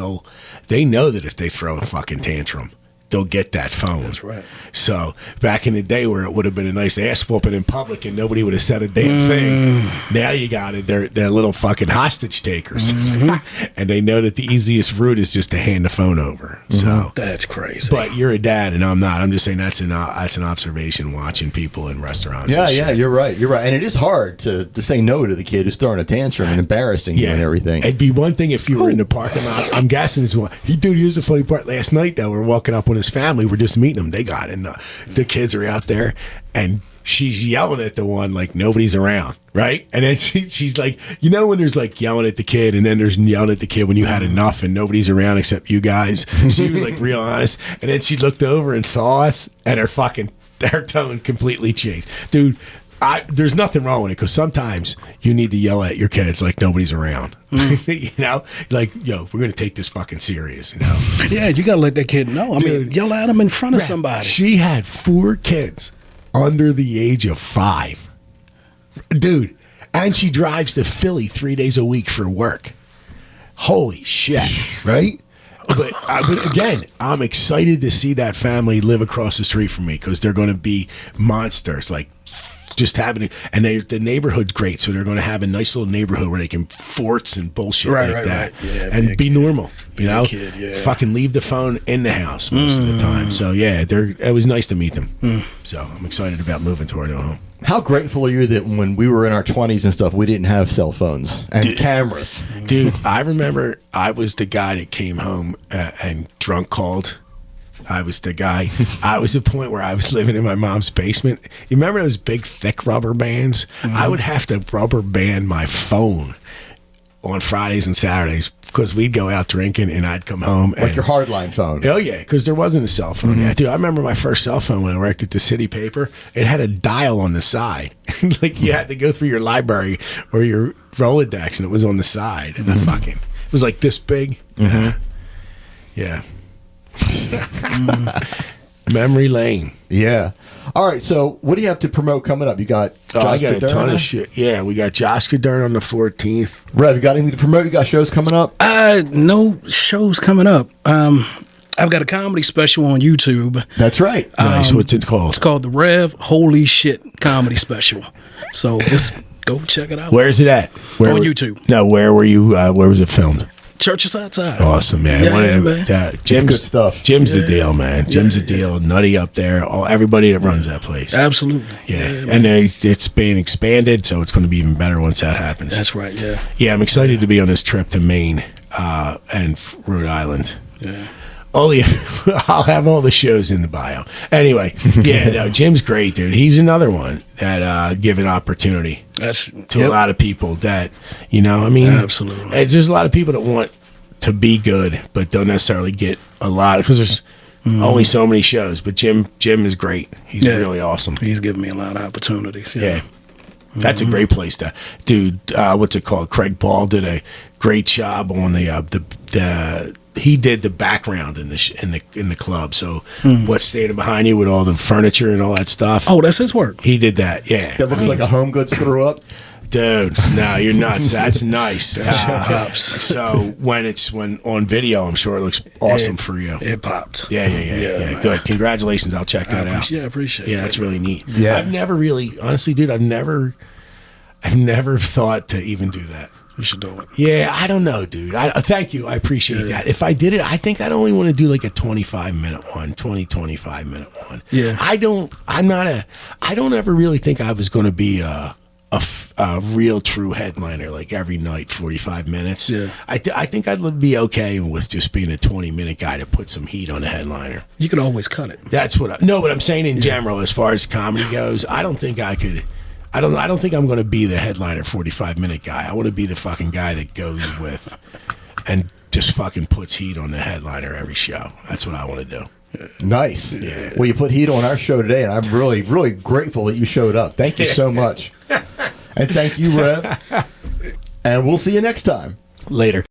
they know that if they throw a fucking tantrum, they'll get that phone. That's right. So back in the day where it would have been a nice ass whooping in public and nobody would have said a damn thing, now you got it. They're little fucking hostage takers, and they know that the easiest route is just to hand the phone over. So That's crazy. but you're a dad and I'm not. I'm just saying that's an observation watching people in restaurants. Yeah, and yeah, shit. you're right. And it is hard to say no to the kid who's throwing a tantrum and embarrassing you and everything. It'd be one thing if you were in the parking lot. I'm guessing it's one. Dude, here's the funny part. Last night, though, we're walking up on his family. We're just meeting them. They got it. And the kids are out there, and she's yelling at the one like nobody's around, right? And then she's like, when there's like yelling at the kid, and then there's yelling at the kid when you had enough and nobody's around except you guys. She was like real honest. And then she looked over and saw us, and her tone completely changed. Dude, there's nothing wrong with it, because sometimes you need to yell at your kids like nobody's around. Like, we're gonna take this fucking serious. Yeah, you gotta let that kid know. I mean, yell at him in front of somebody. She had 4 kids under the age of 5, dude, and she drives to Philly 3 days a week for work. Holy shit, right? But again, I'm excited to see that family live across the street from me, because they're going to be monsters. Like, just having it, and the neighborhood's great, so they're going to have a nice little neighborhood where they can forts and bullshit like that, Yeah, and be normal. Kid, fucking leave the phone in the house most of the time. So yeah, it was nice to meet them. So I'm excited about moving to our new home. How grateful are you that when we were in our 20s and stuff, we didn't have cell phones and cameras? Dude, I remember I was the guy that came home and drunk called. I was the guy. I was the point where I was living in my mom's basement. You remember those big, thick rubber bands? I would have to rubber band my phone on Fridays and Saturdays, because we'd go out drinking and I'd come home. Like your hardline phone. Oh, yeah, because there wasn't a cell phone yet. Dude, I remember my first cell phone when I worked at the City Paper. It had a dial on the side. Like, you had to go through your library or your Rolodex, and it was on the side. And it was like this big. Yeah. Memory lane. Yeah. All right. So, what do you have to promote coming up? You got Josh I got Cadern? a ton of shit. Yeah, we got Josh Cadern on the 14th. Rev, you got anything to promote? You got shows coming up? No shows coming up. I've got a comedy special on YouTube. That's right. Nice. What's it called? It's called the Rev Holy Shit Comedy Special. So just go check it out. Where is it at? On YouTube. No, where were you? Where was it filmed? Churches outside. Awesome, man. Yeah, Jim's good stuff. Jim's the deal, man. Jim's the deal. Nutty up there. Everybody that runs that place. Absolutely. Yeah. And it's being expanded, so it's going to be even better once that happens. That's right, yeah. Yeah, I'm excited to be on this trip to Maine and Rhode Island. Yeah. I'll have all the shows in the bio. Anyway, yeah, no, Jim's great, dude. He's another one that give an opportunity to a lot of people that, you know, I mean, absolutely. There's a lot of people that want to be good, but don't necessarily get a lot because there's only so many shows. But Jim is great. He's really awesome. He's given me a lot of opportunities. Yeah. That's a great place to, dude. What's it called? Craig Ball did a great job on the he did the background in the club. So what's standing behind you with all the furniture and all that stuff? Oh, that's his work. He did that. Yeah. That looks like a Home Goods threw up. Dude, no, you're nuts. That's nice. Pops. So when on video, I'm sure it looks awesome for you. It popped. Yeah. Good. Congratulations. I'll check that out. Yeah, I appreciate it. Yeah, that's really neat. Yeah. I've never really, honestly, dude, I've never thought to even do that. You should do it. Yeah, I don't know, dude. Thank you. I appreciate that. If I did it, I think I'd only want to do like a 25-minute one, 25-minute one. Yeah. I don't ever really think I was going to be a real true headliner like every night 45 minutes. Yeah. I think I'd be okay with just being a 20-minute guy to put some heat on a headliner. You can always cut it. That's what but I'm saying in general, as far as comedy goes, I don't think I could. I don't think I'm going to be the headliner 45-minute guy. I want to be the fucking guy that goes with and just fucking puts heat on the headliner every show. That's what I want to do. Nice. Yeah. Well, you put heat on our show today, and I'm really, really grateful that you showed up. Thank you so much. And thank you, Rev. And we'll see you next time. Later.